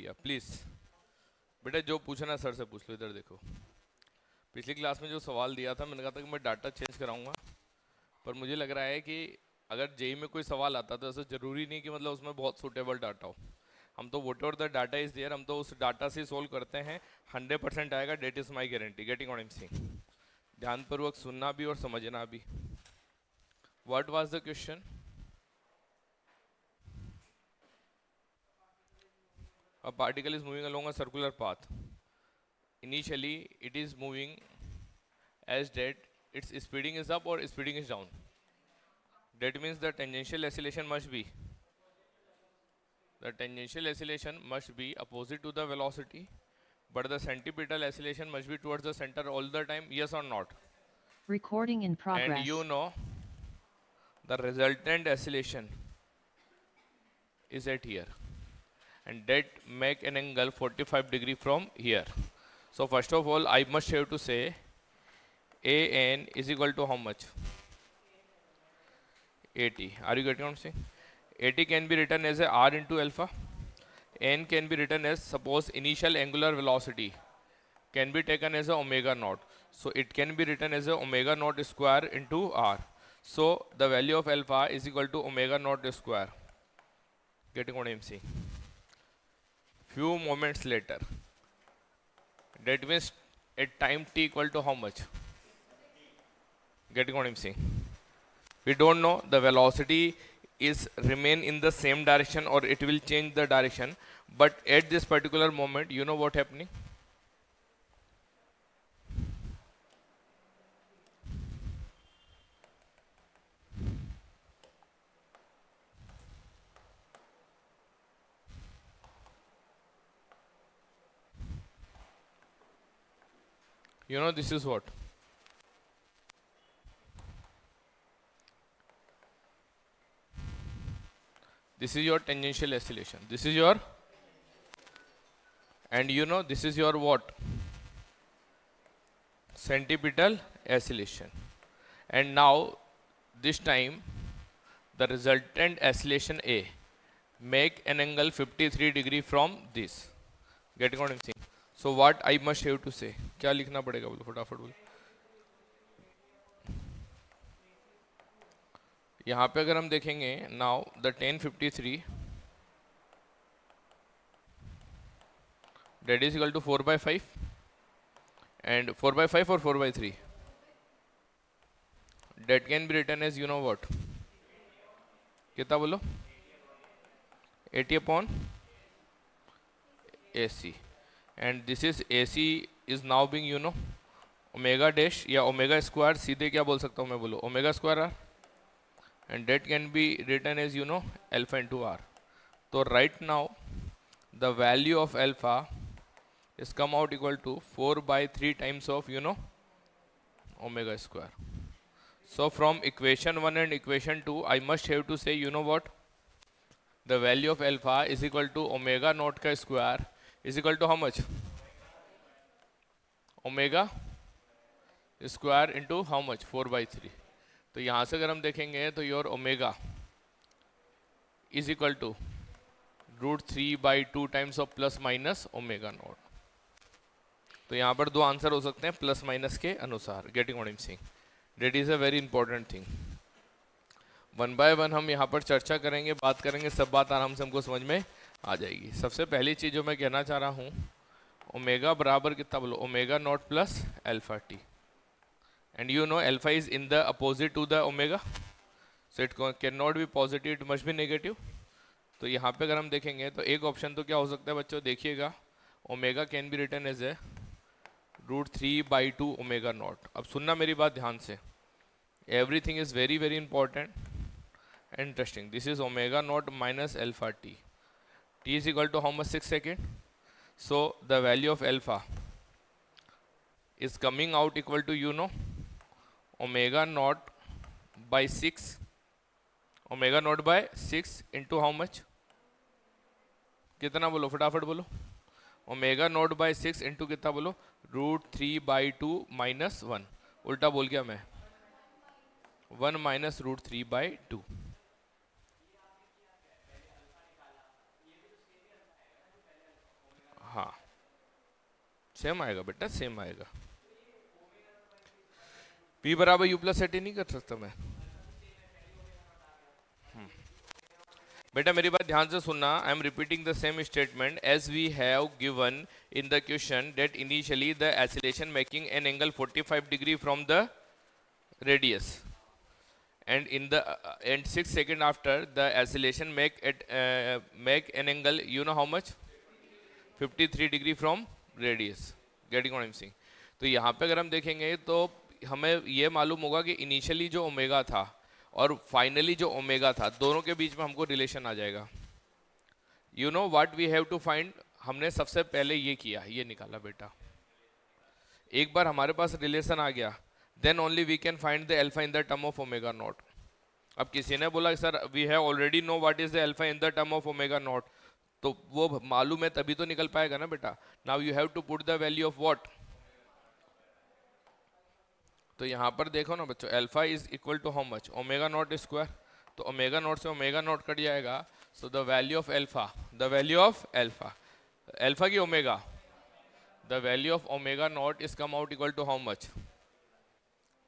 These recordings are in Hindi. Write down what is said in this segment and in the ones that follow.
दिया। प्लीज बेटा जो पूछना सर से पूछ लो। इधर देखो, पिछली क्लास में जो सवाल दिया था मैंने कहा था कि मैं डाटा चेंज कराऊंगा, पर मुझे लग रहा है कि अगर जेई में कोई सवाल आता तो ऐसा जरूरी नहीं कि मतलब उसमें बहुत सुटेबल डाटा हो। हम तो vote the data is there, हम तो उस डाटा से सोल्व करते हैं। 100% आएगा, that is my guarantee. Getting what I am saying? ध्यानपूर्वक सुनना भी और समझना भी। What was the question? A particle is moving along a circular path. Initially it is moving as that its speeding is up or speeding is down. That means the tangential acceleration must be opposite to the velocity, but the centripetal acceleration must be towards the center all the time. Yes or not? Recording in And progress. you know the resultant acceleration is at here, and that make an angle 45 degree from here. So first of all I must have to say an is equal to how much? At. Are you getting what I'm saying? At can be written as a r into alpha. N can be written as, suppose initial angular velocity can be taken as a omega naught. So it can be written as a omega naught square into r. So the value of alpha is equal to omega naught square. Getting what I'm saying? Few moments later, that means at time t equal to how much? Getting what I'm saying? We don't know the velocity is remain in the same direction or it will change the direction, but at this particular moment you know what happening? You know this is what? This is your tangential acceleration. This is your, and you know this is your what? Centripetal acceleration. And now this time the resultant acceleration A make an angle 53 degree from this. Getting what I'm saying? So what I must have to say? क्या लिखना पड़ेगा बोलो फटाफट बोलो। यहाँ पे अगर हम देखेंगे now the 1053 that is equal to 4 by 5 and 4 by 5 or 4 by 3, that can be written as you know what? कितना बोलो? 80 upon AC, and this is AC is now being you know omega dash या omega square, सीधे क्या बोल सकता हूँ मैं बोलो omega square r, and that can be written as you know alpha into r. So right now the value of alpha is come out equal to 4 by 3 times of you know omega square. So from equation 1 and equation 2 I must have to say you know what? The value of alpha is equal to omega naught ka square is equal to how much? Omega square into how much? 4 by 3. तो यहाँ से अगर हम देखेंगे तो your omega is equal to √3/2 times of plus minus omega naught. तो यहाँ पर दो आंसर हो सकते हैं प्लस माइनस के अनुसार। Getting what I am saying? That is a very important thing. One by one हम यहाँ पर चर्चा करेंगे, बात करेंगे, सब बात आराम से हमको समझ में आ जाएगी। सबसे पहली चीज जो मैं कहना चाह रहा हूँ, ओमेगा बराबर कितना बोलो? Omega naught plus alpha T, and you know alpha is in the opposite to the omega, so it can not be positive, it must be negative. तो यहाँ पे अगर हम देखेंगे तो एक ऑप्शन तो क्या हो सकता है बच्चों, देखिएगा, omega can be written as a √3/2 omega naught. अब सुनना मेरी बात ध्यान से, everything is very very important, interesting. This is omega naught minus alpha t. T is equal to how much? 6 second. So the value of alpha is coming out equal to you know omega naught by 6, omega naught by 6 into how much? कितना बोलो फटाफट बोलो? ओमेगा नॉट बाय 6 इंटू कितना बोलो? √3/2 माइनस 1। उल्टा बोल गया मैं, 1 माइनस √3/2। सेम आएगा बेटा, सेम आएगा। P बराबर U प्लस एटी नहीं कर सकता मैं। बेटा मेरी बात ध्यान से सुनना, I am repeating the same statement as we have given in the question that initially the oscillation making an angle 45 degree from the radius and in the and 6 seconds after the oscillation make an angle, you know how much, 53 degree from radius, getting what I'm saying। तो यहाँ पे अगर हम देखेंगे तो हमें ये मालूम होगा कि इनिशियली जो ओमेगा था और फाइनली जो ओमेगा था, दोनों के बीच में हमको रिलेशन आ जाएगा। You know what we have to find, हमने सबसे पहले ये किया, ये निकाला बेटा। एक बार हमारे पास रिलेशन आ गया, then only we can find the alpha in the term of omega naught. अब किसी ने बोला sir we have already know what is the alpha in the term of omega naught, तो वो मालूम है तभी तो निकल पाएगा ना बेटा। Now you have to put the value of what, तो यहाँ पर देखो ना बच्चों, alpha is equal to how much, omega naught square, तो ओमेगा नॉट से ओमेगा नॉट कट जाएगा, so the value of alpha, the value of alpha, alpha की omega, the value of omega naught is come out equal to how much,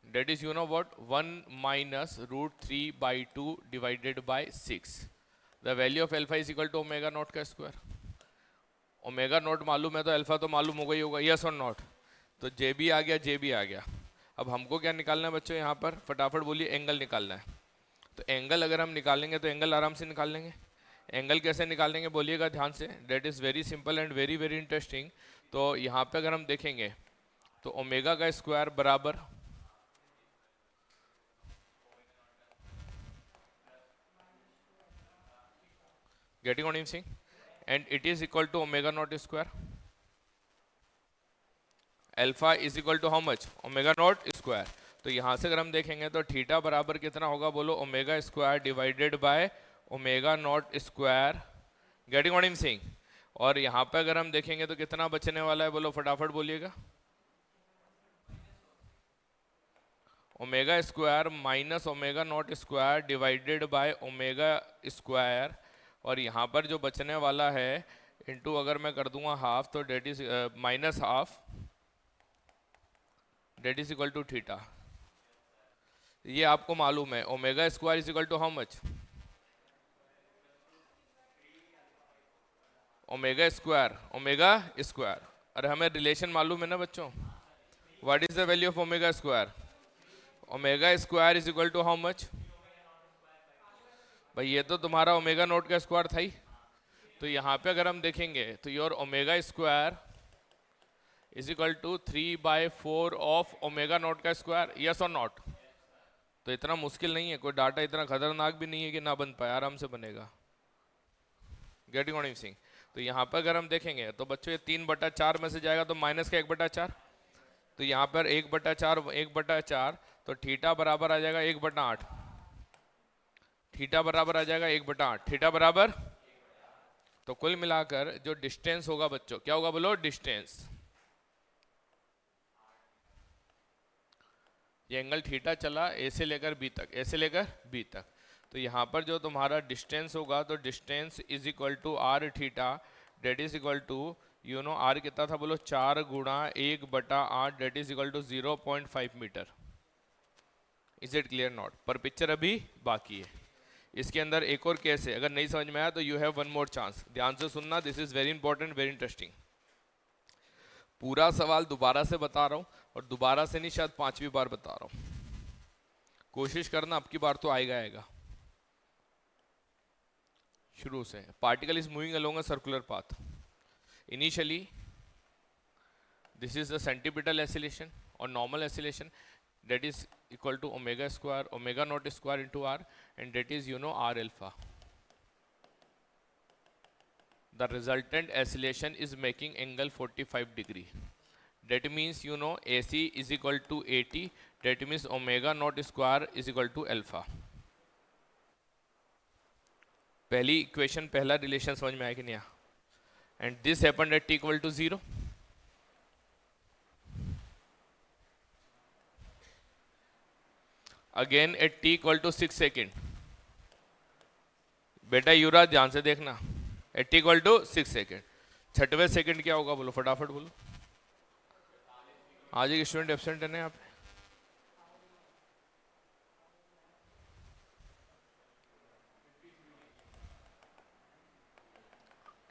that is you know what, 1 minus root 3 by 2 divided by 6, the value of alpha is equal to omega naught का square। ओमेगा नॉट मालूम है तो अल्फा तो मालूम होगा ही होगा, यस और नॉट, तो जे भी आ गया, जे भी आ गया। अब हमको क्या निकालना है बच्चों, यहाँ पर फटाफट बोलिए, एंगल निकालना है। तो एंगल अगर हम निकालेंगे तो एंगल आराम से निकाल लेंगे। एंगल कैसे निकालेंगे बोलिएगा ध्यान से, that is very simple and very very interesting. तो यहाँ पे अगर हम देखेंगे तो ओमेगा का स्क्वायर बराबर getting on sing, and it is equal to omega naught square, alpha is equal to how much, omega naught square. तो यहाँ से अगर हम देखेंगे तो थीटा बराबर कितना होगा बोलो, omega square divided by omega naught square, getting on Singh. और यहाँ पे अगर हम देखेंगे तो कितना बचने वाला है बोलो, फटाफट बोलिएगा, omega square minus omega naught square divided by omega square, और यहाँ पर जो बचने वाला है इनटू अगर मैं कर दूंगा हाफ, तो that is minus half, that is equal to theta. ये आपको मालूम है omega square is equal to how much, omega square, omega square. अरे हमें रिलेशन मालूम है ना बच्चों, what is the value of omega square, omega square is equal to how much, भाई ये तो तुम्हारा ओमेगा नोट का स्क्वायर था ही। तो यहाँ पे अगर हम देखेंगे तो your omega square is equal to 3/4 of omega naught का स्क्वायर, यस और नॉट। तो इतना मुश्किल नहीं है, कोई डाटा इतना खतरनाक भी नहीं है कि ना बन पाए, आराम से बनेगा, गेटिंग ऑन सिंह। तो यहाँ पर अगर हम देखेंगे तो बच्चों ये 3/4 में से जाएगा तो माइनस का 1/4, तो यहाँ पर 1/4 1/4, तो थीटा बराबर आ जाएगा 1/8, थीटा बराबर आ जाएगा 1/8, थीटा बराबर, तो कुल मिलाकर जो डिस्टेंस होगा बच्चों, क्या होगा बोलो, डिस्टेंस, ये एंगल थीटा चला ए से लेकर बी तक, ए से लेकर बी तक, तो यहाँ पर जो तुम्हारा डिस्टेंस होगा तो distance is equal to R theta, that is equal to you know R कितना था बोलो, 4 गुणा 1/8, that is equal to 0.5 metre. Is it clear not? पर पिक्चर अभी बाकी है, इसके अंदर एक और केस है, अगर नहीं समझ में आया तो you have one more chance, ध्यान से सुनना, this is very important, very interesting. पूरा सवाल दोबारा से बता रहा हूँ, और दोबारा से नहीं शायद 5वीं बार बता रहा हूँ, कोशिश करना अब की बार तो आएगा आएगा। शुरू से, particle is moving along a circular path, initially this is the centripetal acceleration और normal acceleration, that is equal to omega square, omega naught square into r, and that is you know r alpha. The resultant oscillation is making angle 45 degree. That means you know AC is equal to 80, that means omega naught square is equal to alpha. पहली इक्वेशन, पहला रिलेशन समझ में आया कि नहीं आया? And this happened at t equal to 0. Again at t equal to 6 second, बेटा युवराज ध्यान से देखना, at t equal to 6 second, 6वें सेकेंड क्या होगा बोलो, फटाफट बोलो, आज एक स्टूडेंट एब्सेंट है ना यहाँ पे?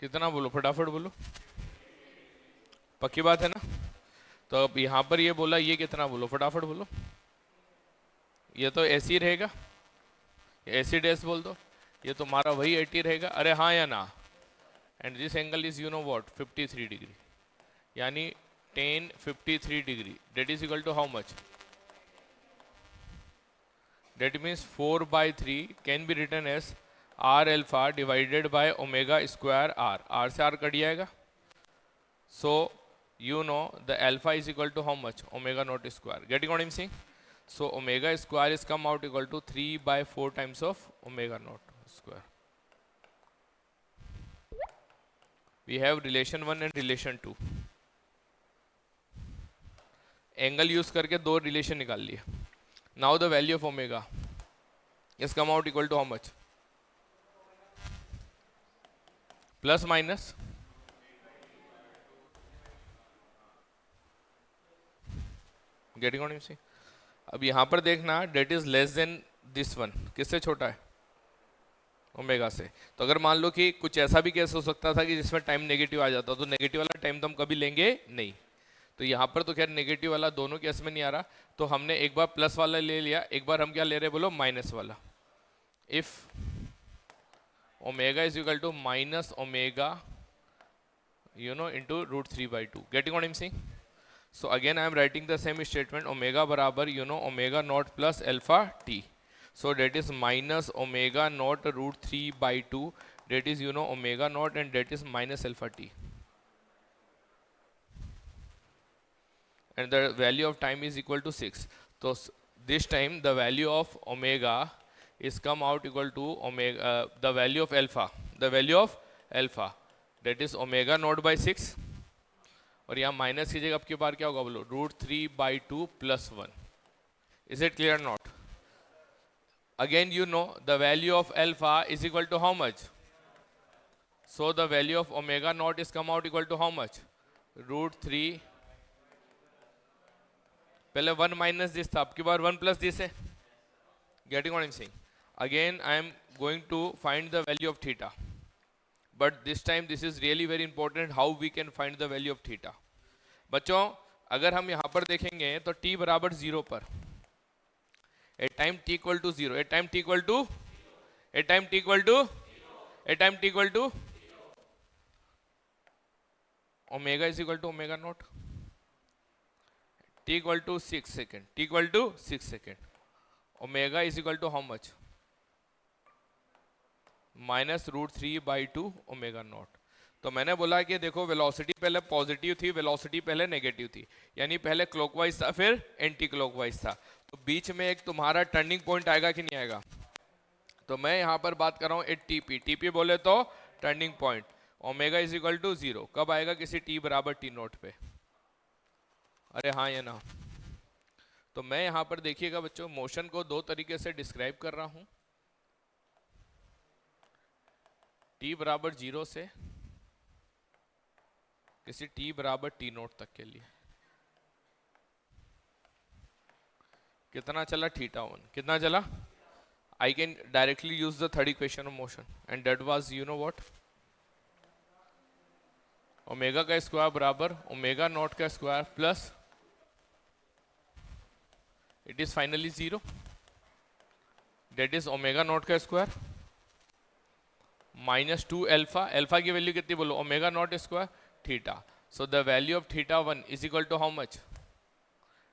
कितना बोलो, फटाफट बोलो, पक्की बात है ना? तो अब यहाँ पर ये बोला, ये कितना बोलो, फटाफट बोलो। ये तो ऐसे ही रहेगा, ऐसी डेस बोल दो, ये तुम्हारा वही 80 रहेगा। अरे हाँ या ना? And this angle is you know what, 53 degree, यानी 1053 degree, that is equal to how much? That means 4/3 can be written as r alpha divided by omega square r. R से r कट जाएगा. So you know the alpha is equal to how much? Omega naught square. Getting what I'm saying? So omega square is come out equal to 3/4 times of omega naught square. We have relation 1 and relation 2. Angle use करके दो relation निकाल लिए. Now the value of omega is come out equal to how much? Plus minus getting what I'm saying? अब यहाँ पर देखना that is less than this one, किससे छोटा है? ओमेगा से. तो अगर मान लो कि कुछ ऐसा भी केस हो सकता था कि जिसमें टाइम नेगेटिव आ जाता, तो नेगेटिव वाला टाइम तो हम कभी लेंगे नहीं. तो यहाँ पर तो खैर नेगेटिव वाला दोनों केस में नहीं आ रहा, तो हमने एक बार प्लस वाला ले लिया, एक बार हम क्या ले रहे बोलो, माइनस वाला. If omega is equal to minus omega you know into root 3/2. Getting what I'm saying? So again I am writing the same statement, omega barabar you know omega naught plus alpha t. So that is minus omega naught root 3/2, that is you know omega naught, and that is minus alpha t. And the value of time is equal to 6. So this time the value of omega is come out equal to omega, the value of alpha, that is omega naught by 6. और यहाँ माइनस कीजिएगा, आपकी बार क्या होगा बोलो, √3/2 plus 1. Is it clear or not? Again you know the value of alpha is equal to how much? So the value of omega naught is come out equal to how much? √3, पहले 1 minus this था, आपकी बार 1 plus this है. Getting what I'm saying? Again I am going to find the value of theta. But this time this is really very important, how we can find the value of theta. बच्चों अगर हम यहाँ पर देखेंगे तो t बराबर 0 पर, at time t equal to 0, at time t equal to, at time t equal to, at time t equal to, omega is equal to omega naught, t equal to 6 second, t equal to 6 second, omega is equal to how much? Minus √3/2 omega naught. तो मैंने बोला कि देखो वेलोसिटी पहले पॉजिटिव थी, वेलोसिटी पहले नेगेटिव थी, यानी पहले क्लॉकवाइज था फिर एंटी क्लॉकवाइज था. तो बीच में एक तुम्हारा टर्निंग पॉइंट आएगा कि नहीं आएगा? तो मैं यहाँ पर बात कर रहा हूँ एट टीपी. टीपी बोले तो turning point. Omega is equal to 0 कब आएगा? किसी टी बराबर टी नोट पे. अरे हाँ या ना? तो मैं यहाँ पर देखिएगा बच्चों, मोशन को दो तरीके से डिस्क्राइब कर रहा हूँ. t बराबर 0 से किसी t बराबर t नोट तक के लिए कितना चला? θ1. कितना चला? I can directly use the third equation of motion, and that was you know what? Omega का स्क्वायर बराबर ओमेगा नॉट का square plus it is finally 0, that is omega naught का स्क्वायर माइनस 2 अल्फा. अल्फा की वैल्यू कितनी बोलो? Omega naught square theta. So the value of θ1 is equal to how much?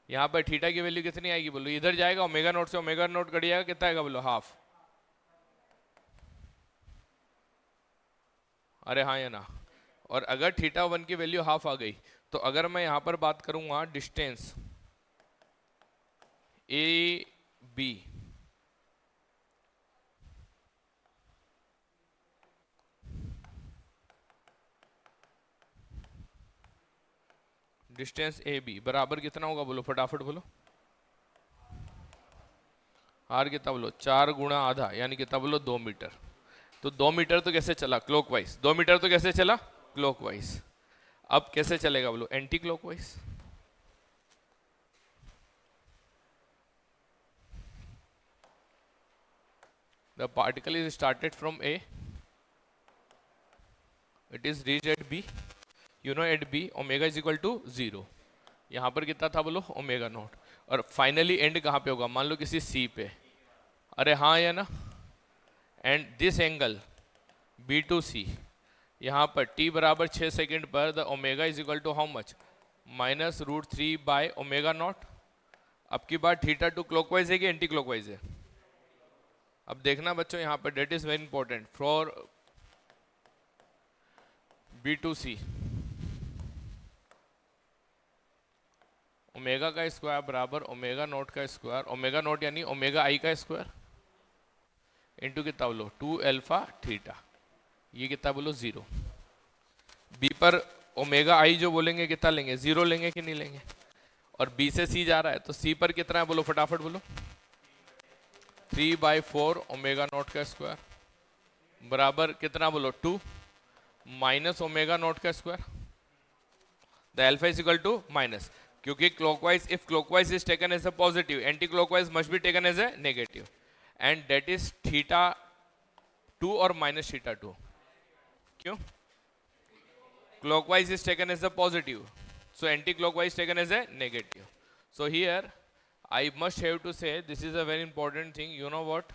यहाँ पर थीटा की वैल्यू कितनी आएगी बोलो? इधर जाएगा, ओमेगा नॉट से ओमेगा नॉट कट जाएगा, कितना आएगा बोलो? हाफ. अरे हाँ या ना? और अगर θ1 की वैल्यू हाफ आ गई, तो अगर मैं यहाँ पर बात करूंगा distance A B, distance A B बराबर कितना होगा बोलो? फटाफट बोलो. आर कितना बोलो? 4 गुणा आधा, यानी कितना बोलो? 2 मीटर. तो 2 मीटर तो कैसे चला? क्लॉकवाइज. 2 मीटर तो कैसे चला? क्लॉकवाइज. अब कैसे चलेगा बोलो? Anti clockwise. The particle is started from A, it is reach at B, you know at B omega is equal to 0। यहाँ पर कितना था बोलो, ओमेगा नॉट। और फाइनली एंड कहाँ पे होगा, मान लो किसी सी पे, अरे हाँ या ना। And this angle b to c, यहाँ पर t बराबर 6 सेकेंड पर the omega is equal to how much, -√3 by omega naught. अब की बार थीटा टू क्लॉकवाइज है कि एंटी क्लॉकवाइज है, अब देखना बच्चों यहाँ पर, that is very important for B to C. Omega का स्क्वायर बराबर ओमेगा नॉट का स्क्वायर, ओमेगा नॉट यानी ओमेगा आई का स्क्वायर, इंटू कितना बोलो 2 अल्फा थीटा, ये कितना बोलो 0। बी पर ओमेगा आई जो बोलेंगे कितना लेंगे, 0 लेंगे कि नहीं लेंगे। और बी से सी जा रहा है तो सी पर कितना है बोलो फटाफट बोलो, 3/4 ओमेगा नॉट का स्क्वायर बराबर कितना बोलो 2 माइनस ओमेगा नॉट का square, the alpha is equal to minus, क्योंकि clockwise, if clockwise is taken as a positive, anti clockwise must be taken as a negative, and that is theta 2 और माइनस थीटा 2। क्यों, clockwise is taken as a positive, so anti-clockwise taken as a negative. So here I must have to say this is a very important thing, you know what,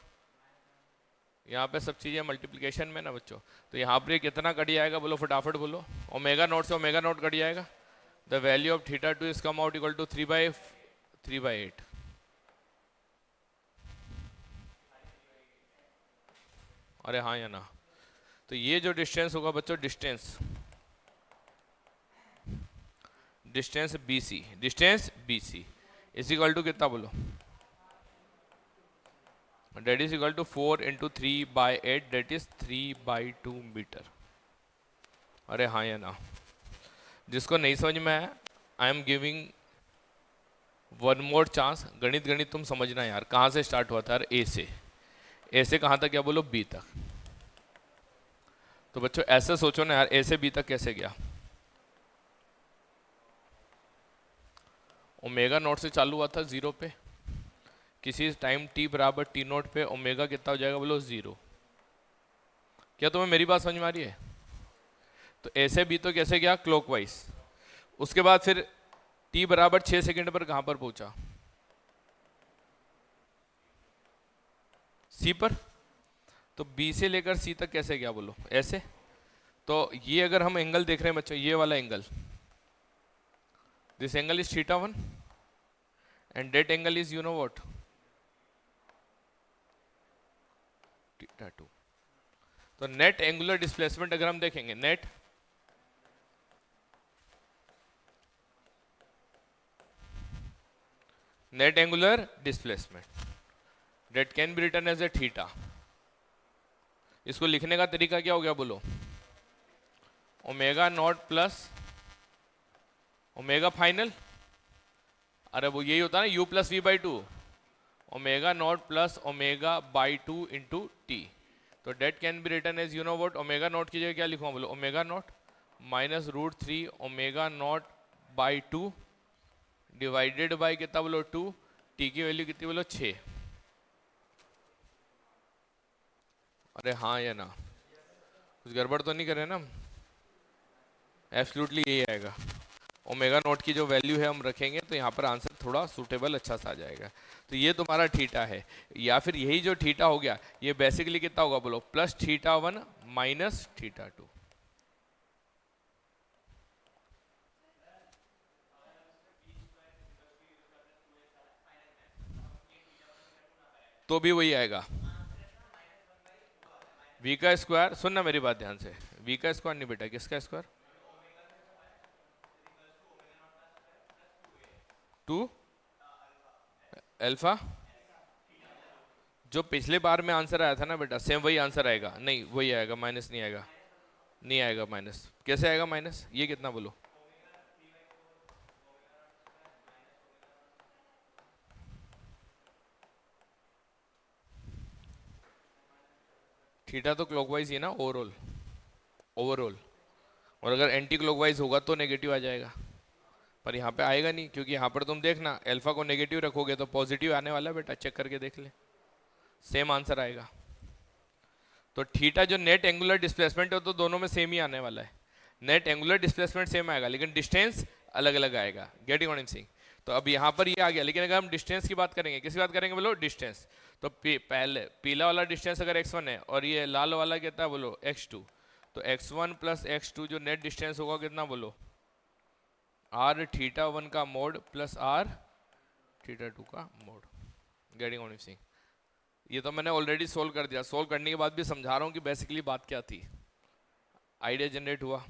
यहाँ पे सब चीज़ें मल्टीप्लिकेशन में ना बच्चों, तो यहाँ पर कितना कट जाएगा बोलो फटाफट बोलो, ओमेगा नॉट से ओमेगा नॉट कट जाएगा, the value of theta 2 is come out equal to 3/8। अरे हाँ या ना। तो ये जो डिस्टेंस होगा बच्चों, distance BC is equal to कितना बोलो, that is equal to 4 into 3/8, that is 3/2 metre. अरे हाँ या ना। जिसको नहीं समझ में आया, I am giving one more chance. गणित तुम समझना यार, कहाँ से स्टार्ट हुआ था यार, ए से कहाँ तक गया बोलो, बी तक। तो बच्चों ऐसे सोचो ना यार, ए से बी तक कैसे गया, ओमेगा नॉट से चालू हुआ था 0 पे, किसी टाइम t बराबर t नॉट पे ओमेगा कितना हो जाएगा बोलो 0। क्या तुम्हें मेरी बात समझ में आ रही है। तो ऐसे भी तो कैसे गया, क्लॉकवाइज। उसके बाद फिर t बराबर 6 सेकेंड पर कहां पर पहुंचा, c पर। तो b से लेकर c तक कैसे गया बोलो, ऐसे। तो ये अगर हम एंगल देख रहे हैं बच्चों, ये वाला angle, this angle is theta 1 and that angle is you know what, theta 2। तो नेट एंगुलर डिस्प्लेसमेंट अगर हम देखेंगे, net angular displacement that can be written as a theta। इसको लिखने का तरीका क्या हो गया बोलो, omega naught plus omega final, अरे वो यही होता है ना, u plus v by two, omega naught plus omega by two into t. तो that can be written as you know what, omega naught की जगह क्या लिखूंगा बोलो, omega naught -√3 omega naught by 2 divided by कितना बोलो 2, टी की वैल्यू कितनी बोलो 6। अरे हाँ या ना, कुछ गड़बड़ तो नहीं कर रहे ना हम, एब्सोल्युटली यही आएगा। ओमेगा नॉट की जो वैल्यू है हम रखेंगे तो यहाँ पर आंसर थोड़ा सूटेबल अच्छा सा आ जाएगा। तो ये तुम्हारा थीटा है, या फिर यही जो थीटा हो गया, ये बेसिकली कितना होगा बोलो, प्लस थीटा 1 माइनस थीटा 2। तो भी वही आएगा, v का स्क्वायर, सुनना मेरी बात ध्यान से, v का स्क्वायर नहीं बेटा, किसका स्क्वायर, 2 अल्फा। जो पिछले बार में आंसर आया था ना बेटा, सेम वही आंसर आएगा, नहीं वही आएगा, माइनस नहीं आएगा, नहीं आएगा माइनस, कैसे आएगा माइनस, ये कितना बोलो, थीटा तो क्लॉकवाइज ही है ना, ओवरऑल, और अगर एंटी क्लॉकवाइज होगा तो नेगेटिव आ जाएगा, पर यहाँ पे आएगा नहीं, क्योंकि यहाँ पर तुम देखना अल्फा को नेगेटिव रखोगे तो पॉजिटिव आने वाला है बेटा, चेक करके देख ले, सेम आंसर आएगा। तो थीटा जो नेट एंगुलर डिस्प्लेसमेंट है तो दोनों में सेम ही आने वाला है, नेट एंगुलर डिस्प्लेसमेंट सेम आएगा लेकिन डिस्टेंस अलग अलग आएगा। Getting what I am saying? तो अब यहाँ पर ये आ गया, लेकिन अगर हम डिस्टेंस की बात करेंगे, किसकी बात करेंगे बोलो? डिस्टेंस। तो पहले पीला वाला डिस्टेंस अगर x1 है और ये लाल वाला कितना है बोलो? x2। तो x1 प्लस x2 जो नेट डिस्टेंस होगा कितना बोलो? r थीटा 1 का मोड प्लस r थीटा 2 का mode. Getting what I am saying? ये तो मैंने ऑलरेडी सोल्व कर दिया, सोल्व करने के बाद भी समझा रहा हूँ कि बेसिकली बात क्या थी। आइडिया जनरेट हुआ?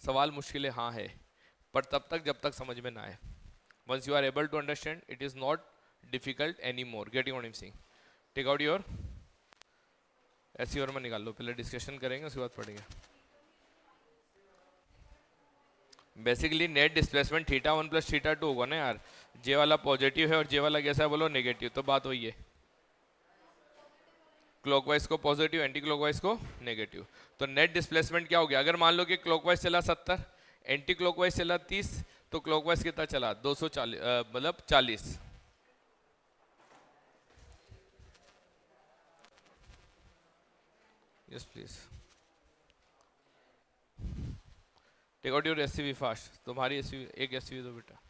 सवाल मुश्किल है, हाँ है, पर तब तक जब तक समझ में ना आए। Once you are able to understand, it is not difficult anymore. Getting what I'm saying? Take out your ऐसी और में निकाल लो, पहले डिस्कशन करेंगे उसके बाद पढ़ेंगे। Basically net displacement theta 1 plus theta 2 होगा ना यार, जे वाला पॉजिटिव है और जे वाला कैसा है बोलो? नेगेटिव। तो बात वही है, क्लॉकवाइज को पॉजिटिव, एंटी क्लॉकवाइज को नेगेटिव। तो नेट डिस्प्लेसमेंट क्या हो गया? अगर मान लो कि क्लॉकवाइज चला 70, एंटी क्लॉकवाइज चला 30, तो क्लॉकवाइज कितना चला? 240, मतलब 40। Yes please take out your SCV fast. तुम्हारी एससीवी, एक एससीवी दो बेटा।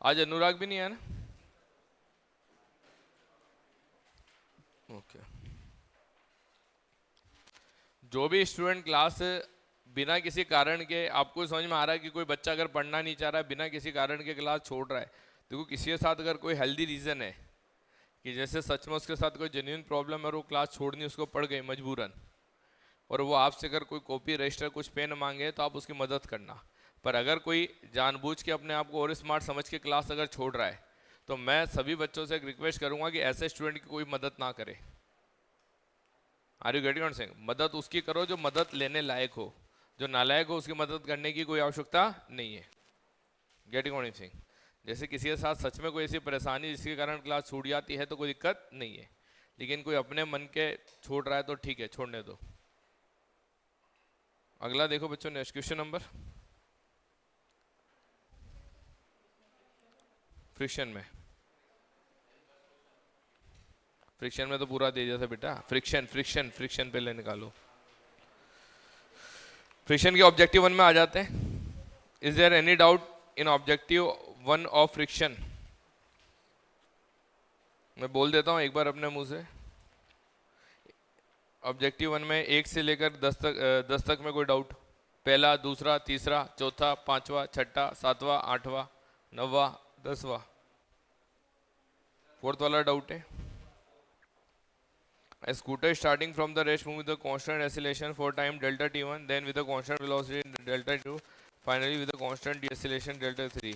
आज अनुराग भी नहीं आया ना? ओके। जो भी स्टूडेंट क्लास बिना किसी कारण के, आपको समझ में आ रहा है कि कोई बच्चा अगर पढ़ना नहीं चाह रहा है, बिना किसी कारण के क्लास छोड़ रहा है, देखो किसी के साथ अगर कोई हेल्दी रीज़न है कि जैसे सच में उसके साथ कोई जेन्युइन प्रॉब्लम है और वो क्लास छोड़नी उसको पड़ गई मजबूरन, और वो आपसे अगर कोई कॉपी रजिस्टर कुछ पेन मांगे तो आप उसकी मदद करना। पर अगर कोई जानबूझ के अपने आप को और स्मार्ट समझ के क्लास अगर छोड़ रहा है, तो मैं सभी बच्चों से एक रिक्वेस्ट करूंगा कि ऐसे स्टूडेंट की कोई मदद ना करे। Are you getting what I am saying? मदद उसकी करो जो मदद लेने लायक हो, जो नालायक हो उसकी मदद करने की कोई आवश्यकता नहीं है। Getting what I am saying? जैसे किसी के साथ सच में कोई ऐसी परेशानी जिसके कारण क्लास छूट जाती है तो कोई दिक्कत नहीं है, लेकिन कोई अपने मन के छोड़ रहा है तो ठीक है, छोड़ने दो। अगला देखो बच्चों, नेक्स्ट क्वेश्चन नंबर, फ्रिक्शन में। फ्रिक्शन में तो पूरा दे दिया था बेटा। फ्रिक्शन फ्रिक्शन फ्रिक्शन पहले निकालो। फ्रिक्शन के ऑब्जेक्टिव 1 में आ जाते हैं। Is there any doubt in objective 1 of friction? मैं बोल देता हूं एक बार अपने मुंह से। ऑब्जेक्टिव 1 में 1 से लेकर 10 तक में कोई डाउट? पहला, दूसरा, तीसरा, चौथा, पांचवा, छठा, सातवां, आठवां, नौवां, 10वां, फोर्थ वाला डाउट है। A scooter starting from the rest move with a constant acceleration for time delta t1, then with a constant velocity delta t2, finally with a constant deceleration delta 3.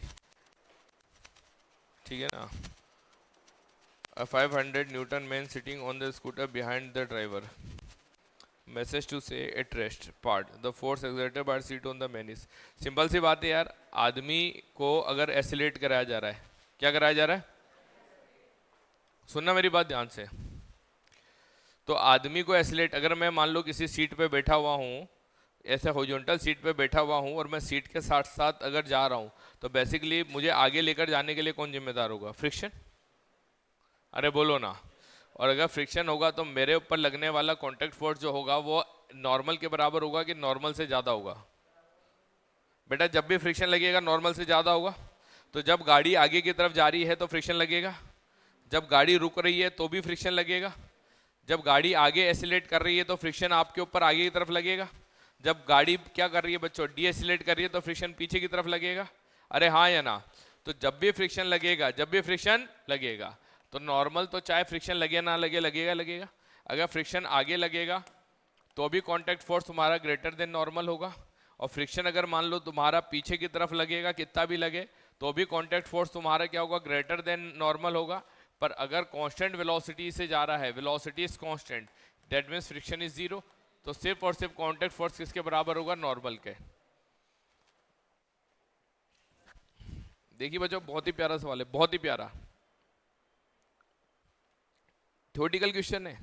ठीक है ना? A 500 Newton man sitting on the scooter behind the driver. Message to say at rest part. The force exerted by the seat on the man is. Simple सी बात है यार, आदमी को अगर एसिलेट कराया जा रहा है, क्या कराया जा रहा है? सुनना मेरी बात ध्यान से। तो आदमी को एसिलेट, अगर मैं मान लो किसी सीट पे बैठा हुआ हूँ, ऐसे हॉरिजॉन्टल सीट पे बैठा हुआ हूँ और मैं सीट के साथ साथ अगर जा रहा हूँ, तो बेसिकली मुझे आगे लेकर जाने के लिए कौन जिम्मेदार होगा? फ्रिक्शन। अरे बोलो ना। और अगर फ्रिक्शन होगा तो मेरे ऊपर लगने वाला कॉन्टैक्ट फोर्स जो होगा वो नॉर्मल के बराबर होगा कि नॉर्मल से ज़्यादा होगा? बेटा जब भी फ्रिक्शन लगेगा नॉर्मल से ज़्यादा होगा। तो जब गाड़ी आगे की तरफ जा रही है तो फ्रिक्शन लगेगा, जब गाड़ी रुक रही है तो भी फ्रिक्शन लगेगा, जब गाड़ी आगे एसिलेट कर रही है तो फ्रिक्शन आपके ऊपर आगे की तरफ लगेगा, जब गाड़ी क्या कर रही है बच्चों? डी एसिलेट कर रही है तो फ्रिक्शन पीछे की तरफ लगेगा। अरे हाँ या ना? तो जब भी फ्रिक्शन लगेगा, जब भी फ्रिक्शन लगेगा तो नॉर्मल तो चाहे फ्रिक्शन लगे ना लगे लगेगा लगेगा। अगर फ्रिक्शन आगे लगेगा तो भी कॉन्टैक्ट फोर्स तुम्हारा ग्रेटर देन नॉर्मल होगा, और फ्रिक्शन अगर मान लो तुम्हारा पीछे की तरफ लगेगा, कितना भी लगे, तो भी कॉन्टैक्ट फोर्स तुम्हारा क्या होगा? ग्रेटर देन नॉर्मल होगा। पर अगर कांस्टेंट वेलोसिटी से जा रहा है, velocity is constant, that means friction is zero, तो सिर्फ और सिर्फ कॉन्टैक्ट फोर्स किसके बराबर होगा? नॉर्मल के। देखिए बच्चों, बहुत ही प्यारा सवाल है, बहुत ही प्यारा थ्योरेटिकल क्वेश्चन है,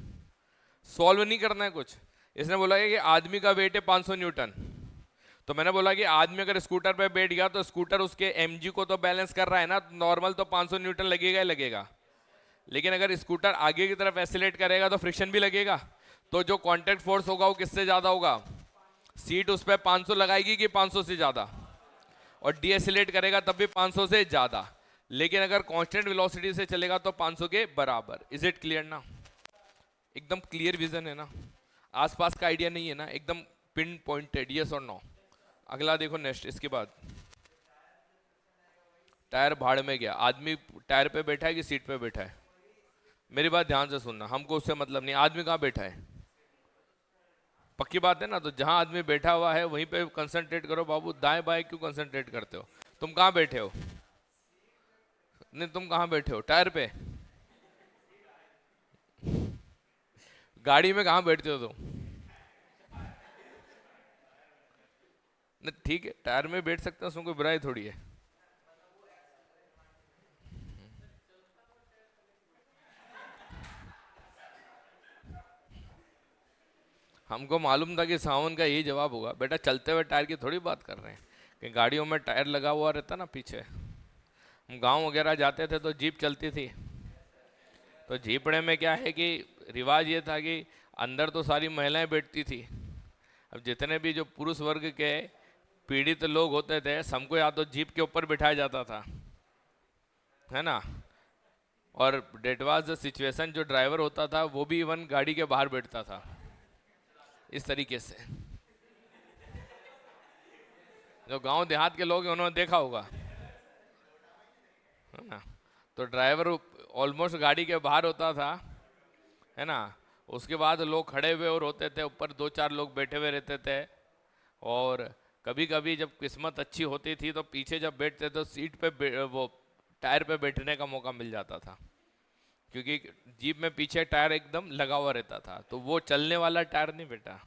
सॉल्व नहीं करना है कुछ। इसने बोला है कि आदमी का वेट है 500 न्यूटन, तो मैंने बोला कि आदमी अगर स्कूटर पे बैठ गया तो स्कूटर उसके mg को तो बैलेंस कर रहा है ना, नॉर्मल तो 500 न्यूटन लगेगा ही लगेगा। लेकिन अगर स्कूटर आगे की तरफ एक्सीलरेट करेगा तो फ्रिक्शन भी लगेगा, तो जो कांटेक्ट फोर्स होगा वो किससे ज्यादा होगा, सीट उस पर 500 लगाएगी कि 500 से ज्यादा, और डीएक्सीलरेट करेगा तब भी 500 से ज्यादा, लेकिन अगर कांस्टेंट वेलोसिटी से चलेगा तो 500 के बराबर। इज इट क्लियर ना? एकदम क्लियर विजन है ना, आसपास का आइडिया नहीं है ना, एकदम पिन पॉइंटेड, यस और नो। अगला देखो नेक्स्ट, इसके बाद टायर भाड़ में गया, आदमी टायर पे बैठा है कि सीट पे बैठा है? मेरी बात ध्यान से सुनना, हमको उससे मतलब नहीं, आदमी कहाँ बैठा है, पक्की बात है ना, तो जहां आदमी बैठा हुआ है वहीं पे कंसंट्रेट करो बाबू, दाएं बाएं क्यों कंसंट्रेट करते हो? तुम कहाँ बैठे हो? नहीं, तुम कहाँ बैठे हो, टायर पे? गाड़ी में कहाँ बैठते हो तुम? नहीं ठीक है, टायर में बैठ सकते हो, उसमें कोई बुराई थोड़ी है। हमको मालूम था कि सावन का यही जवाब होगा, बेटा चलते हुए टायर की थोड़ी बात कर रहे हैं कि गाड़ियों में टायर लगा हुआ रहता ना पीछे। हम गांव वगैरह जाते थे तो जीप चलती थी, तो जीपड़े में क्या है कि रिवाज ये था कि अंदर तो सारी महिलाएं बैठती थी, अब जितने भी जो पुरुष वर्ग के पीड़ित लोग होते थे सबको या तो जीप के ऊपर बिठाया जाता था, है ना, और डेट वाज द सिचुएशन, जो ड्राइवर होता था वो भी इवन गाड़ी के बाहर बैठता था, इस तरीके से। जो गांव देहात के लोग हैं उन्होंने देखा होगा, है ना, तो ड्राइवर ऑलमोस्ट गाड़ी के बाहर होता था, है ना, उसके बाद लोग खड़े हुए और होते थे, ऊपर दो चार लोग बैठे हुए रहते थे, और कभी कभी जब किस्मत अच्छी होती थी तो पीछे जब बैठते तो सीट पे वो टायर पे बैठने का मौका मिल जाता था, क्योंकि जीप में पीछे टायर एकदम लगा हुआ रहता था, तो वो चलने वाला टायर नहीं बेटा,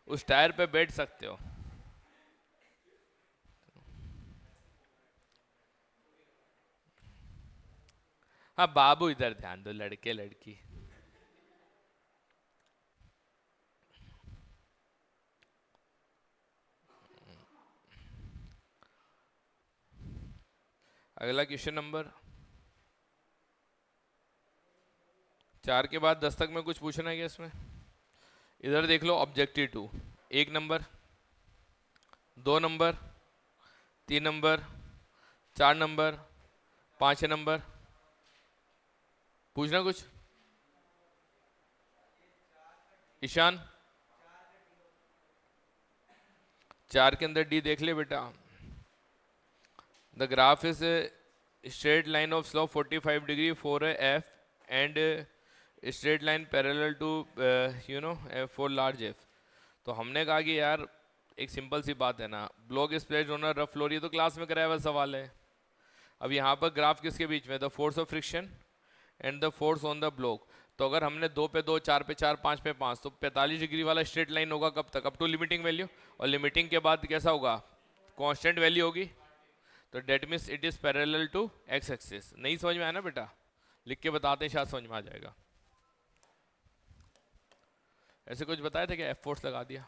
उस टायर पे बैठ सकते हो। हाँ बाबू इधर ध्यान दो, लड़के लड़की। अगला क्वेश्चन नंबर 4 के बाद 10 तक में कुछ पूछना है क्या इसमें? इधर देख लो, objective 2, 1 number, 2 number, 3 number, 4 number, 5 number, पूछना कुछ? ईशान 4 के अंदर डी देख ले बेटा, the graph is straight line of slope 45 degree for a f and straight line parallel to for large f। तो हमने कहा कि यार एक सिंपल सी बात है ना, block is placed on a rough floor, ये तो क्लास में कराया हुआ सवाल है। अब यहाँ पर ग्राफ किसके बीच में, the force of friction and the force on the block, तो अगर हमने 2 पे 2, 4 पे 4, 5 पे 5, तो 45 डिग्री वाला स्ट्रेट लाइन होगा कब तक, अप टू लिमिटिंग वैल्यू, और लिमिटिंग के बाद कैसा होगा, कांस्टेंट वैल्यू होगी, तो that means it is parallel to X axis. नहीं समझ में आया ना बेटा, लिख के बताते हैं शायद समझ में आ जाएगा। ऐसे कुछ बताया था क्या, एफ फोर्स लगा दिया?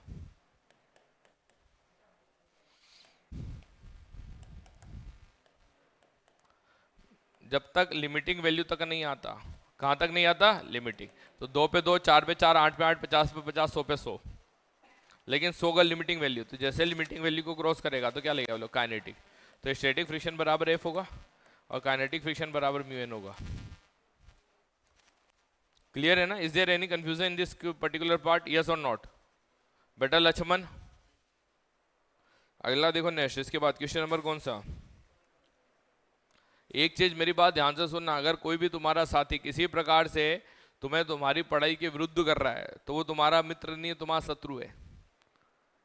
जब तक लिमिटिंग वैल्यू तक नहीं आता, कहां तक नहीं आता, लिमिटिंग, तो 2 पे 2, 4 पे 4, 8 पे 8, 50 पे 50, 100 पे 100, लेकिन 100 का लिमिटिंग वैल्यू, तो जैसे लिमिटिंग वैल्यू को क्रॉस करेगा तो क्या लगेगा बोलो, काइनेटिक, तो स्टैटिक फ्रिक्शन बराबर एफ होगा और काइनेटिक फ्रिक्शन बराबर म्यू एन होगा। क्लियर है ना? Is there any confusion in this particular part, yes और नॉट? बेटा लक्ष्मण, अगला देखो नेक्स्ट, इसके बाद क्वेश्चन नंबर कौन सा? एक चीज मेरी बात ध्यान से सुनना, अगर कोई भी तुम्हारा साथी किसी प्रकार से तुम्हें तुम्हारी पढ़ाई के विरुद्ध कर रहा है तो वो तुम्हारा मित्र नहीं है, तुम्हारा शत्रु है।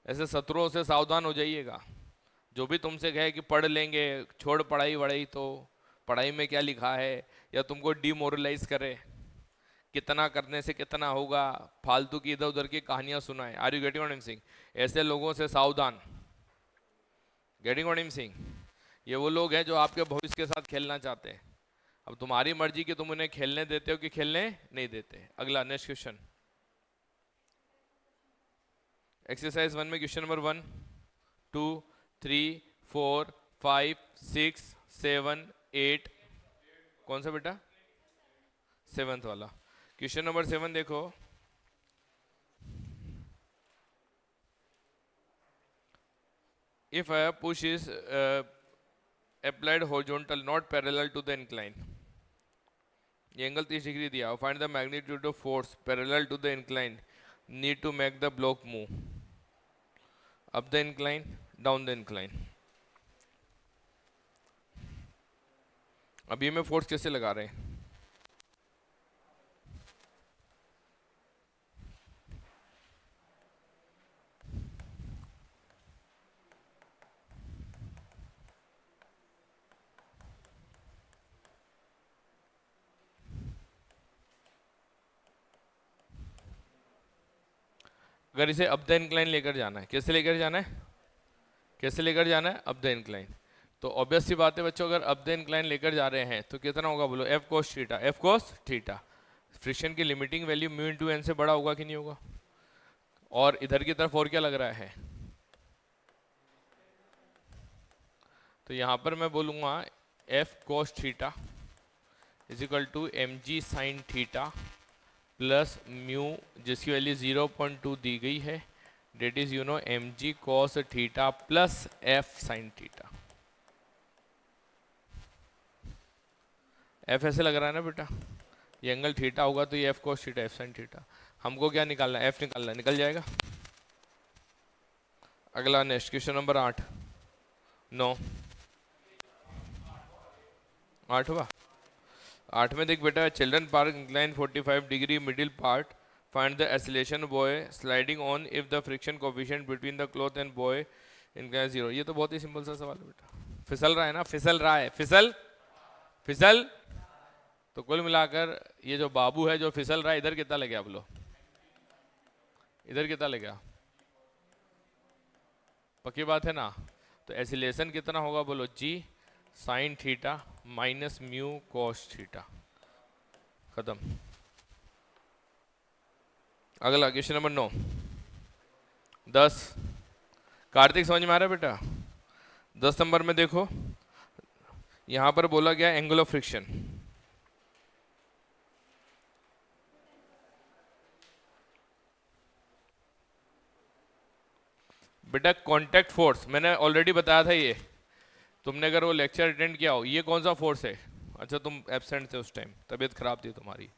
ऐसे शत्रुओं से सावधान हो जाइएगा। जो भी तुमसे कहे कि पढ़ लेंगे, छोड़ पढ़ाई वढ़ाई, तो पढ़ाई में क्या लिखा है, या तुमको डिमोरलाइज करे, कितना करने से कितना होगा, फालतू की इधर उधर की कहानियां सुनाए, are you getting what I am saying? ऐसे लोगों से सावधान। Getting what I am saying? ये वो लोग हैं जो आपके भविष्य के साथ खेलना चाहते हैं। अब तुम्हारी मर्जी कि तुम उन्हें खेलने देते हो कि खेलने नहीं देते। अगला नेक्स्ट क्वेश्चन, एक्सरसाइज 1 में क्वेश्चन नंबर 1, 2, 3, 4, 5, 6, 7, 8, कौन सा बेटा? सेवंथ वाला। क्वेश्चन नंबर 7 देखो, if a push is applied horizontal not parallel to the incline, ये एंगल 30 डिग्री दिया, find the magnitude of force parallel to the incline need to make the block move up the incline down the incline. अब ये में फोर्स कैसे लगा रहे हैं, अगर इसे अप द इंक्लाइन लेकर जाना है, कैसे लेकर जाना है, कैसे लेकर जाना है, अप द इंक्लाइन। तो ऑब्वियस सी बात है बच्चों, अगर अप द इंक्लाइन लेकर जा रहे हैं तो कितना होगा बोलो, f cos theta, f cos theta. Friction की limiting value mu into N से बड़ा होगा कि नहीं होगा, और इधर की तरफ और क्या लग रहा है, तो यहां पर मैं बोलूंगा F cos theta is equal to M G sine theta plus mu जिसकी वैल्यू 0.2 दी गई है, that is you know M G cos theta plus F sine theta. F ऐसे लग रहा है ना बेटा, ये एंगल थीटा होगा तो ये F cos theta F sine theta. हमको क्या निकालना है, एफ निकालना है, निकल जाएगा। अगला नेक्स्ट क्वेश्चन नंबर 8 9 8 8 में देख बेटा, children park incline 45 degree middle part, find the acceleration boy sliding on if the friction coefficient between the cloth and boy incline 0। ये तो बहुत ही सिंपल सा सवाल है बेटा, फिसल रहा है ना, फिसल रहा है, फिसल फिसल। तो कुल मिलाकर ये जो बाबू है जो फिसल रहा है, इधर कितना ले गया, बोलो इधर कितना ले गया, पक्की बात है ना। तो एक्सीलरेशन कितना होगा बोलो, g sine theta minus mu cos theta, खत्म। अगला क्वेश्चन नंबर 9 10 कार्तिक समझ में आ रहा है बेटा। 10 नंबर में देखो, यहां पर बोला गया एंगल ऑफ फ्रिक्शन, बेटा कांटेक्ट फोर्स मैंने ऑलरेडी बताया था, ये तुमने अगर वो लेक्चर अटेंड किया हो, ये कौन सा फोर्स है, अच्छा तुम एब्सेंट थे उस टाइम, तबीयत खराब थी तुम्हारी,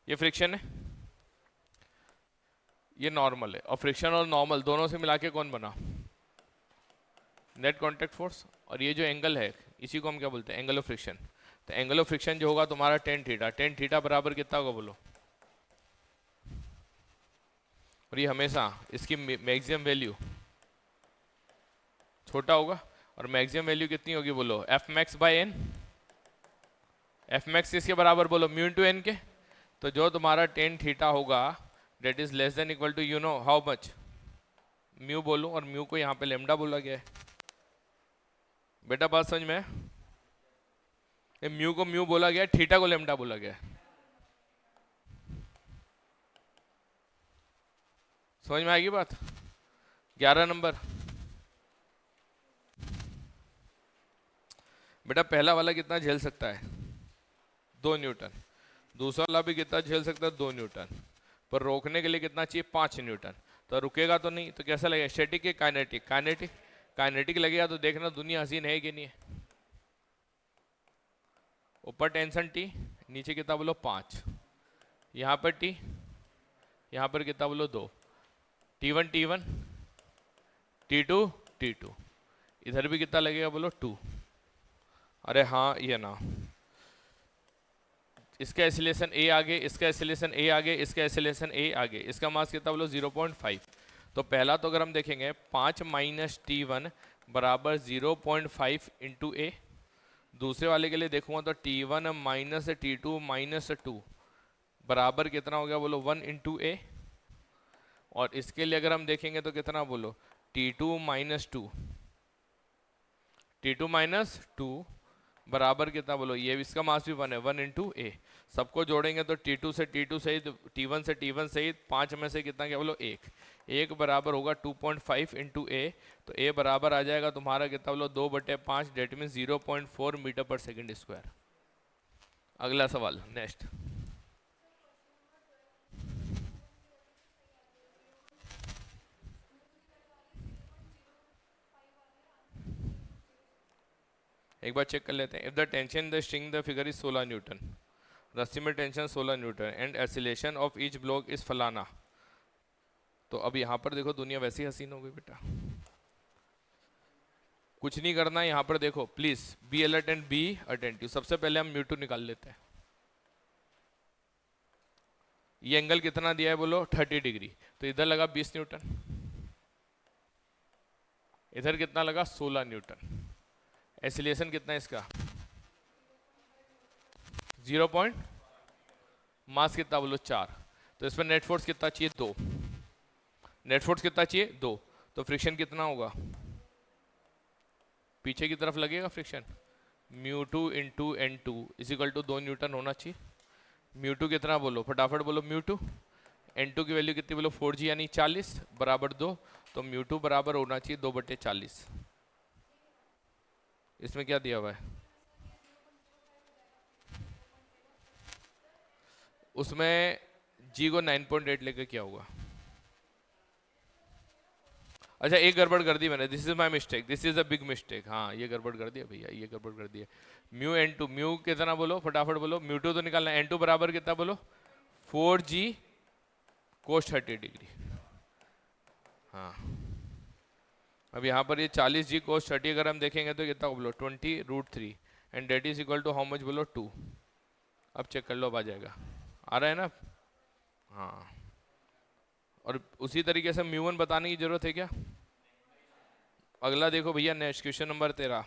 ये फ्रिक्शन है, ये नॉर्मल है, और फ्रिक्शन और नॉर्मल दोनों से मिला के कौन बना, नेट कांटेक्ट फोर्स। और ये जो एंगल है इसी को हम क्या बोलते हैं, एंगल ऑफ फ्रिक्शन। तो एंगल ऑफ फ्रिक्शन जो होगा तुम्हारा टेन थीटा, टेन थीटा बराबर कितना होगा बोलो, और ये हमेशा इसकी मैक्सिमम वैल्यू छोटा होगा, और मैक्सिमम वैल्यू कितनी होगी बोलो, F max by N. F max किसके बराबर बोलो, म्यू इनटू एन के। तो जो तुम्हारा टेन थीटा होगा that is less than equal to you know how much, mu बोलूं, और म्यू को यहाँ पे लेमडा बोला गया है। बेटा बात समझ में, म्यू को म्यू बोला गया, थीटा को लेमडा बोला गया, समझ में आएगी बात। 11 नंबर बेटा, पहला वाला कितना झेल सकता है, 2 न्यूटन, दूसरा वाला भी कितना झेल सकता है, 2 न्यूटन, पर रोकने के लिए कितना चाहिए, 5 न्यूटन। तो रुकेगा तो नहीं, तो कैसा लगेगा, स्टैटिक के काइनेटिक, काइनेटिक काइनेटिक लगेगा तो देखना दुनिया हसीन है कि नहीं है। ऊपर टेंशन टी, नीचे कितना बोलो 5, यहाँ पर टी, यहाँ पर कितना बोलो 2, T1 T1 T2 T2, इधर भी कितना लगेगा बोलो 2। अरे हाँ ये ना, इसका एक्सीलरेशन ए आगे, इसका एक्सीलरेशन ए आगे, इसका एक्सीलरेशन ए आगे, इसका मास कितना बोलो 0.5। तो पहला तो अगर हम देखेंगे 5 माइनस T1 बराबर 0.5 इंटू ए, दूसरे वाले के लिए देखूंगा तो T1 माइनस T2 माइनस 2 बराबर कितना हो गया बोलो 1 इंटू ए, और इसके लिए अगर हम देखेंगे तो कितना बोलो T2 माइनस 2, T2 माइनस 2 बराबर कितना बोलो, ये इसका मास भी 1 है, 1 इंटू ए। सबको जोड़ेंगे तो T2 से T2 सहित, T1 से T1 सहित 5 में से कितना क्या बोलो 1, 1 बराबर होगा 2.5 इंटू ए। तो ए बराबर आ जाएगा तुम्हारा कितना बोलो 2/5, डेट मीन 0.4 मीटर पर सेकेंड स्क्वायर। अगला सवाल नेक्स्ट। एक बार चेक कर लेते हैं। If the tension in the string the figure is 16 Newton, रस्सी में tension 16 Newton and acceleration of each block is फलाना। तो अब यहाँ पर देखो दुनिया वैसी हसीन हो गई बेटा, कुछ नहीं करना है यहाँ पर। देखो please be alert and be attentive. सबसे पहले हम म्यू2 निकाल लेते हैं। ये एंगल कितना दिया है बोलो 30 डिग्री, तो इधर लगा 20 न्यूटन, इधर कितना लगा 16 न्यूटन। एक्सीलरेशन कितना है इसका 0. मास कितना बोलो 4, तो इसमें नेट फोर्स कितना चाहिए 2। नेट फोर्स कितना चाहिए 2, तो फ्रिक्शन कितना होगा पीछे की तरफ लगेगा friction, μ2 into N2 is equal to 2 newton होना चाहिए। μ2 कितना बोलो फटाफट बोलो μ2, N2 की वैल्यू कितनी बोलो 4g यानी 40 बराबर 2, तो μ2 बराबर होना चाहिए 2/40। इसमें क्या दिया हुआ है, उसमें जी को 9.8 लेके क्या होगा। अच्छा एक गड़बड़ कर दी मैंने, this is my mistake, this is a big mistake. हाँ ये गड़बड़ कर दिया भैया, ये गड़बड़ कर दिया। म्यू N2, म्यू कितना बोलो फटाफट बोलो, μ2 तो निकालना है, N2 बराबर कितना बोलो 4g cos 30 डिग्री। हाँ अब यहाँ पर ये 40g cos 30 अगर हम देखेंगे तो कितना बोलो 20√3 and that is equal to how much बोलो 2। अब चेक कर लो, अब आ जाएगा, आ रहा है ना। हाँ और उसी तरीके से μ1 बताने की जरूरत है क्या। अगला देखो भैया नेक्स्ट क्वेश्चन नंबर 13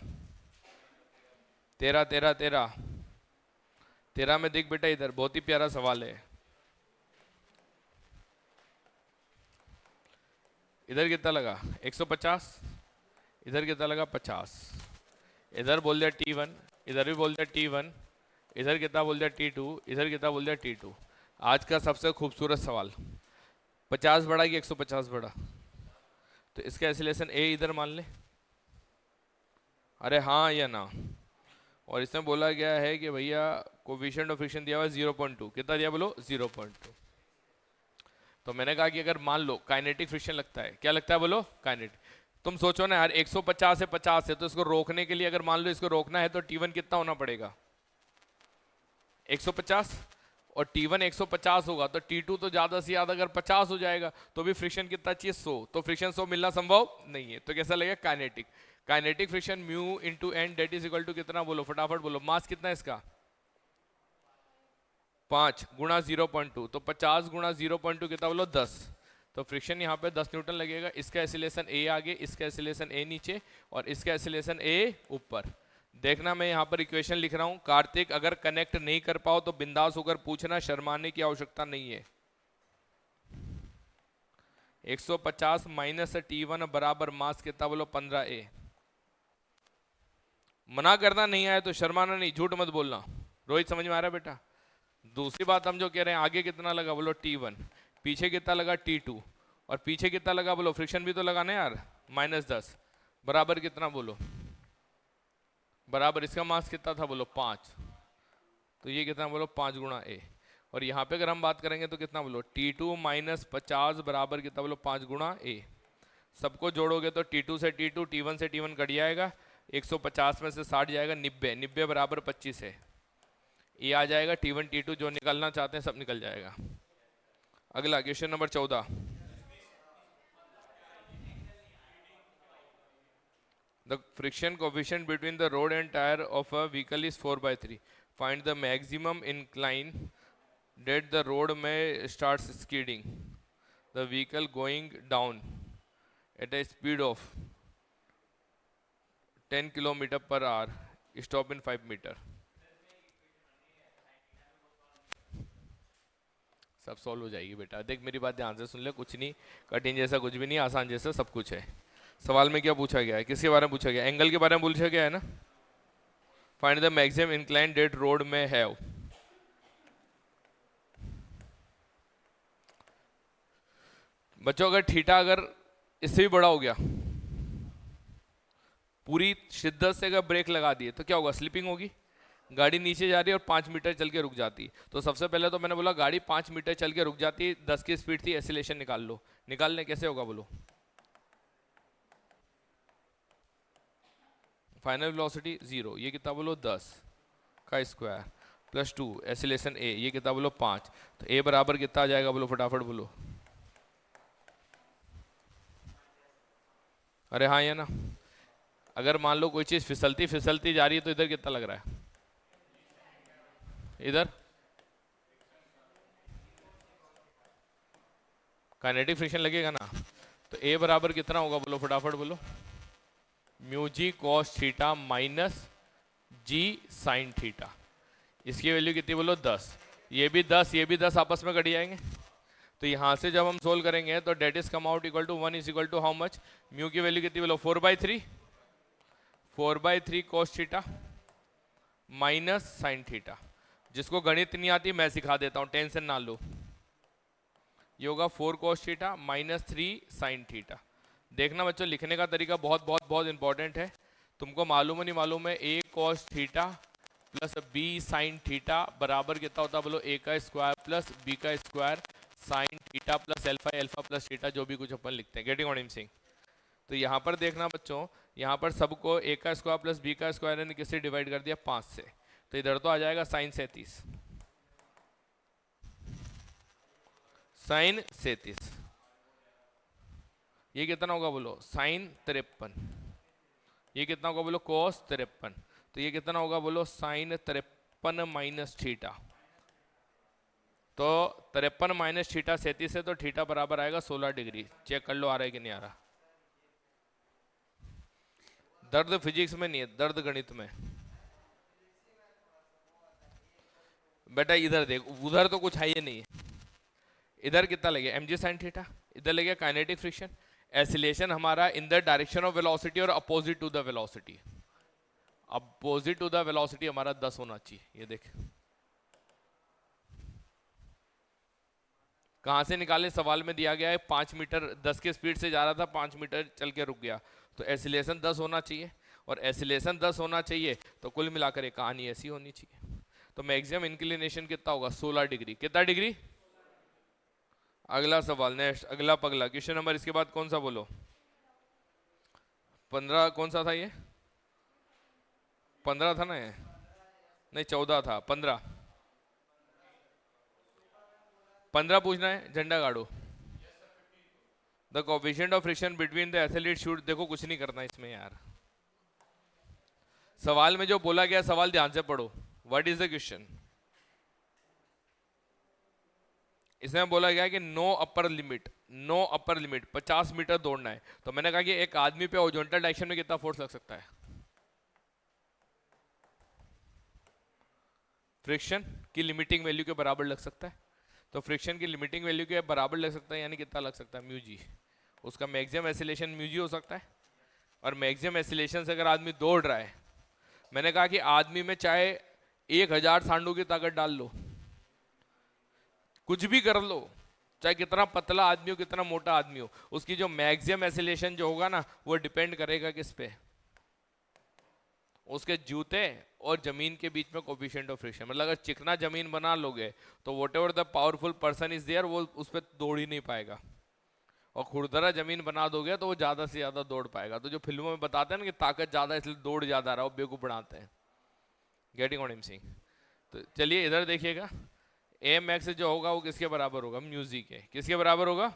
में देख बेटा, इधर बहुत ही प्यारा सवाल है। इधर कितना लगा 150, इधर कितना लगा 50, इधर बोल दिया T1, इधर भी बोल दिया T1, इधर कितना बोल दिया T2, इधर कितना बोल दिया T2। आज का सबसे खूबसूरत सवाल, 50 बड़ा कि 150 बड़ा, तो इसका एक्सीलरेशन ए इधर मान ले, अरे हाँ या ना। और इसमें बोला गया है कि भैया कोफिशिएंट ऑफ फ्रिक्शन दिया हुआ है 0.2, कितना दिया बोलो 0.2। तो मैंने कहा कि अगर मान लो काइनेटिक फ्रिक्शन लगता है, क्या लगता है बोलो काइनेटिक। तुम सोचो ना यार 150 से 50 है, तो इसको रोकने के लिए अगर मान लो इसको रोकना है तो T1 कितना होना पड़ेगा 150, और T1 150 होगा तो T2 तो ज्यादा से ज्यादा अगर 50 हो जाएगा, तो भी फ्रिक्शन कितना चाहिए 100, तो फ्रिक्शन 100 मिलना संभव नहीं है। तो कैसा लगेगा kinetic. Kinetic friction mu into N that is equal to कितना बोलो फटाफट बोलो, मास कितना है इसका 5 गुणा 0.2, तो 50 गुणा 0.2 कितना बोलो 10, तो फ्रिक्शन यहाँ पे 10 न्यूटन लगेगा। इसका एक्सीलरेशन ए आगे, इसका एक्सीलरेशन ए नीचे, और इसका एक्सीलरेशन ए ऊपर। देखना मैं यहाँ पर इक्वेशन लिख रहा हूँ, कार्तिक अगर कनेक्ट नहीं कर पाओ तो बिंदास होकर पूछना, शर्माने की आवश्यकता नहीं है। 150 माइनस T1 बराबर मास कितना बोलो 15A। मना करना नहीं आया तो शर्माना नहीं, झूठ मत बोलना। रोहित समझ में आ रहा है बेटा। दूसरी बात हम जो कह रहे हैं, आगे कितना लगा बोलो T1, पीछे कितना लगा T2, और पीछे कितना लगा बोलो फ्रिक्शन भी तो लगाना यार -10 बराबर कितना बोलो, बराबर इसका मास कितना था बोलो 5, तो ये कितना बोलो 5 गुणा A। और यहाँ पे अगर हम बात करेंगे तो कितना बोलो T2 माइनस 50 बराबर कितना बोलो 5 गुणा A। सबको जोड़ोगे तो T2 से T2, T1 से T1 कट जाएगा, 150 में से 60 जाएगा 90, 90 बराबर 25 है, ये आ जाएगा। T1 T2 जो निकलना चाहते हैं सब निकल जाएगा। अगला question number 14, the friction coefficient between the road and tire of a vehicle is 4/3. Find the maximum incline that the road may starts skidding. The vehicle going down at a speed of 10 km/h. Stop in 5 meter. सब सॉल्व हो जाएगी बेटा। देख मेरी बात ध्यान से सुन ले, कुछ नहीं कठिन जैसा कुछ भी नहीं, आसान जैसा सब कुछ है। सवाल में क्या पूछा गया है, किसके बारे में पूछा गया, एंगल के बारे में पूछा गया है ना। Find the maximum incline that road में हैव। बच्चों अगर थीटा अगर इससे भी बड़ा हो गया, पूरी शिद्दत से अगर ब्रेक लगा दिए तो क्या होगा, स्लिपिंग होगी। गाड़ी नीचे जा रही है और 5 मीटर चल के रुक जाती, तो सबसे पहले तो मैंने बोला गाड़ी 5 मीटर चल के रुक जाती, 10 की स्पीड थी, एसिलेशन निकाल लो। निकालने कैसे होगा बोलो? फाइनल वेलोसिटी 0, ये कितना बोलो 10 का स्क्वायर प्लस 2 एसिलेशन ए, ये कितना बोलो 5, तो ए बराबर कितना आ जाएगा बोलो फटाफट बोलो। अरे हाँ ये ना, अगर मान लो कोई चीज फिसलती फिसलती जा रही है तो इधर कितना लग रहा है? इधर काइनेटिक फ्रिक्शन लगेगा ना, तो ए बराबर कितना होगा बोलो फटाफट बोलो? Mu G cos theta minus जी साइन थीटा। इसकी वैल्यू कितनी बोलो 10, ये भी 10 ये भी 10 आपस में कट जाएंगे। तो यहाँ से जब हम सोल्व करेंगे तो that is come out equal to 1 is equal to how much? Mu की वैल्यू कितनी बोलो? 4/3 cos theta minus sine theta. जिसको गणित नहीं आती मैं सिखा देता हूँ, टेंशन ना लो। ये होगा 4 cos theta minus 3 sine theta. देखना बच्चों, लिखने का तरीका बहुत बहुत बहुत इंपॉर्टेंट है। तुमको मालूम है नहीं मालूम है, a cos theta plus b sine theta बराबर कितना होता है बोलो? ए का स्क्वायर प्लस बी का square sine theta plus alpha, alpha plus theta, जो भी कुछ अपन लिखते हैं। Getting what I am saying? तो यहाँ पर देखना बच्चों, यहाँ पर सबको ए का स्क्वायर प्लस बी का स्क्वायर ने किससे डिवाइड कर दिया? 5 से, तो इधर तो आ जाएगा साइन 37, साइन 37। ये कितना होगा बोलो? साइन 53। ये कितना होगा बोलो? कॉस 53। तो ये कितना होगा बोलो? Sine 53 minus theta. तो 53 माइनस थीटा 37 है, तो थीटा बराबर आएगा 16 डिग्री। चेक कर लो आ रहा है कि नहीं आ रहा। दर्द फिजिक्स में नहीं है, दर्द गणित में। बेटा इधर देख, उधर तो कुछ है ही नहीं है। इधर कितना लगे? mg साइन थीटा, इधर लगे काइनेटिक फ्रिक्शन। एसिलेशन हमारा in the direction of velocity और opposite to the velocity. Opposite to the velocity हमारा 10 होना चाहिए। ये देख कहां से निकाले? सवाल में दिया गया है 5 मीटर 10 की स्पीड से जा रहा था, 5 मीटर चल के रुक गया, तो एसिलेशन 10 होना चाहिए। और एसिलेशन 10 होना चाहिए तो कुल मिलाकर एक कहानी ऐसी होनी चाहिए। तो मैक्सिमम इंक्लिनेशन कितना होगा? 16 डिग्री। कितना डिग्री? अगला सवाल, नेक्स्ट, अगला पगला क्वेश्चन नंबर, इसके बाद कौन सा बोलो? 15 कौन सा था ये? 15 था ना ये? नहीं 14 था। 15 पूछना है। झंडा गाड़ो। The coefficient of friction between the athlete should, देखो कुछ नहीं करना इसमें यार, सवाल में जो बोला गया सवाल ध्यान से पढ़ो। What is the question? इसमें बोला गया कि no upper limit, no upper limit 50 metre दौड़ना है। तो मैंने कहा कि एक आदमी पे हॉरिजॉन्टल डायरेक्शन में कितना फोर्स लग सकता है? फ्रिक्शन की लिमिटिंग वैल्यू के बराबर लग सकता है। तो फ्रिक्शन की लिमिटिंग वैल्यू के बराबर लग सकता है, यानी कितना लग सकता है? Mu G. उसका मैक्सिमम एसिलेशन म्यू जी हो सकता है। और मैक्सिमम एसिलेशन से अगर आदमी दौड़ रहा है, मैंने कहा कि आदमी में चाहे 1000 सांडों की ताकत डाल लो, कुछ भी कर लो, चाहे कितना पतला आदमी हो कितना मोटा आदमी हो, उसकी जो मैक्सिमम एसिलेशन जो होगा ना, वो डिपेंड करेगा किस पे? उसके जूते और जमीन के बीच में कोएफिशिएंट ऑफ फ्रिक्शन। मतलब अगर चिकना जमीन बना लोगे तो whatever the powerful person is there, वो उस पर दौड़ ही नहीं पाएगा। और खुरदरा जमीन बना दोगे तो वो ज्यादा से ज्यादा दौड़ पाएगा। तो जो फिल्मों में बताते हैं ना कि ताकत ज्यादा इसलिए दौड़ ज्यादा रहा, वो बेवकूफ बनाते हैं। Getting what I am saying? तो चलिए इधर देखिएगा, एम एक्स जो होगा वो किसके बराबर होगा? म्यूजिक के। किसके बराबर होगा?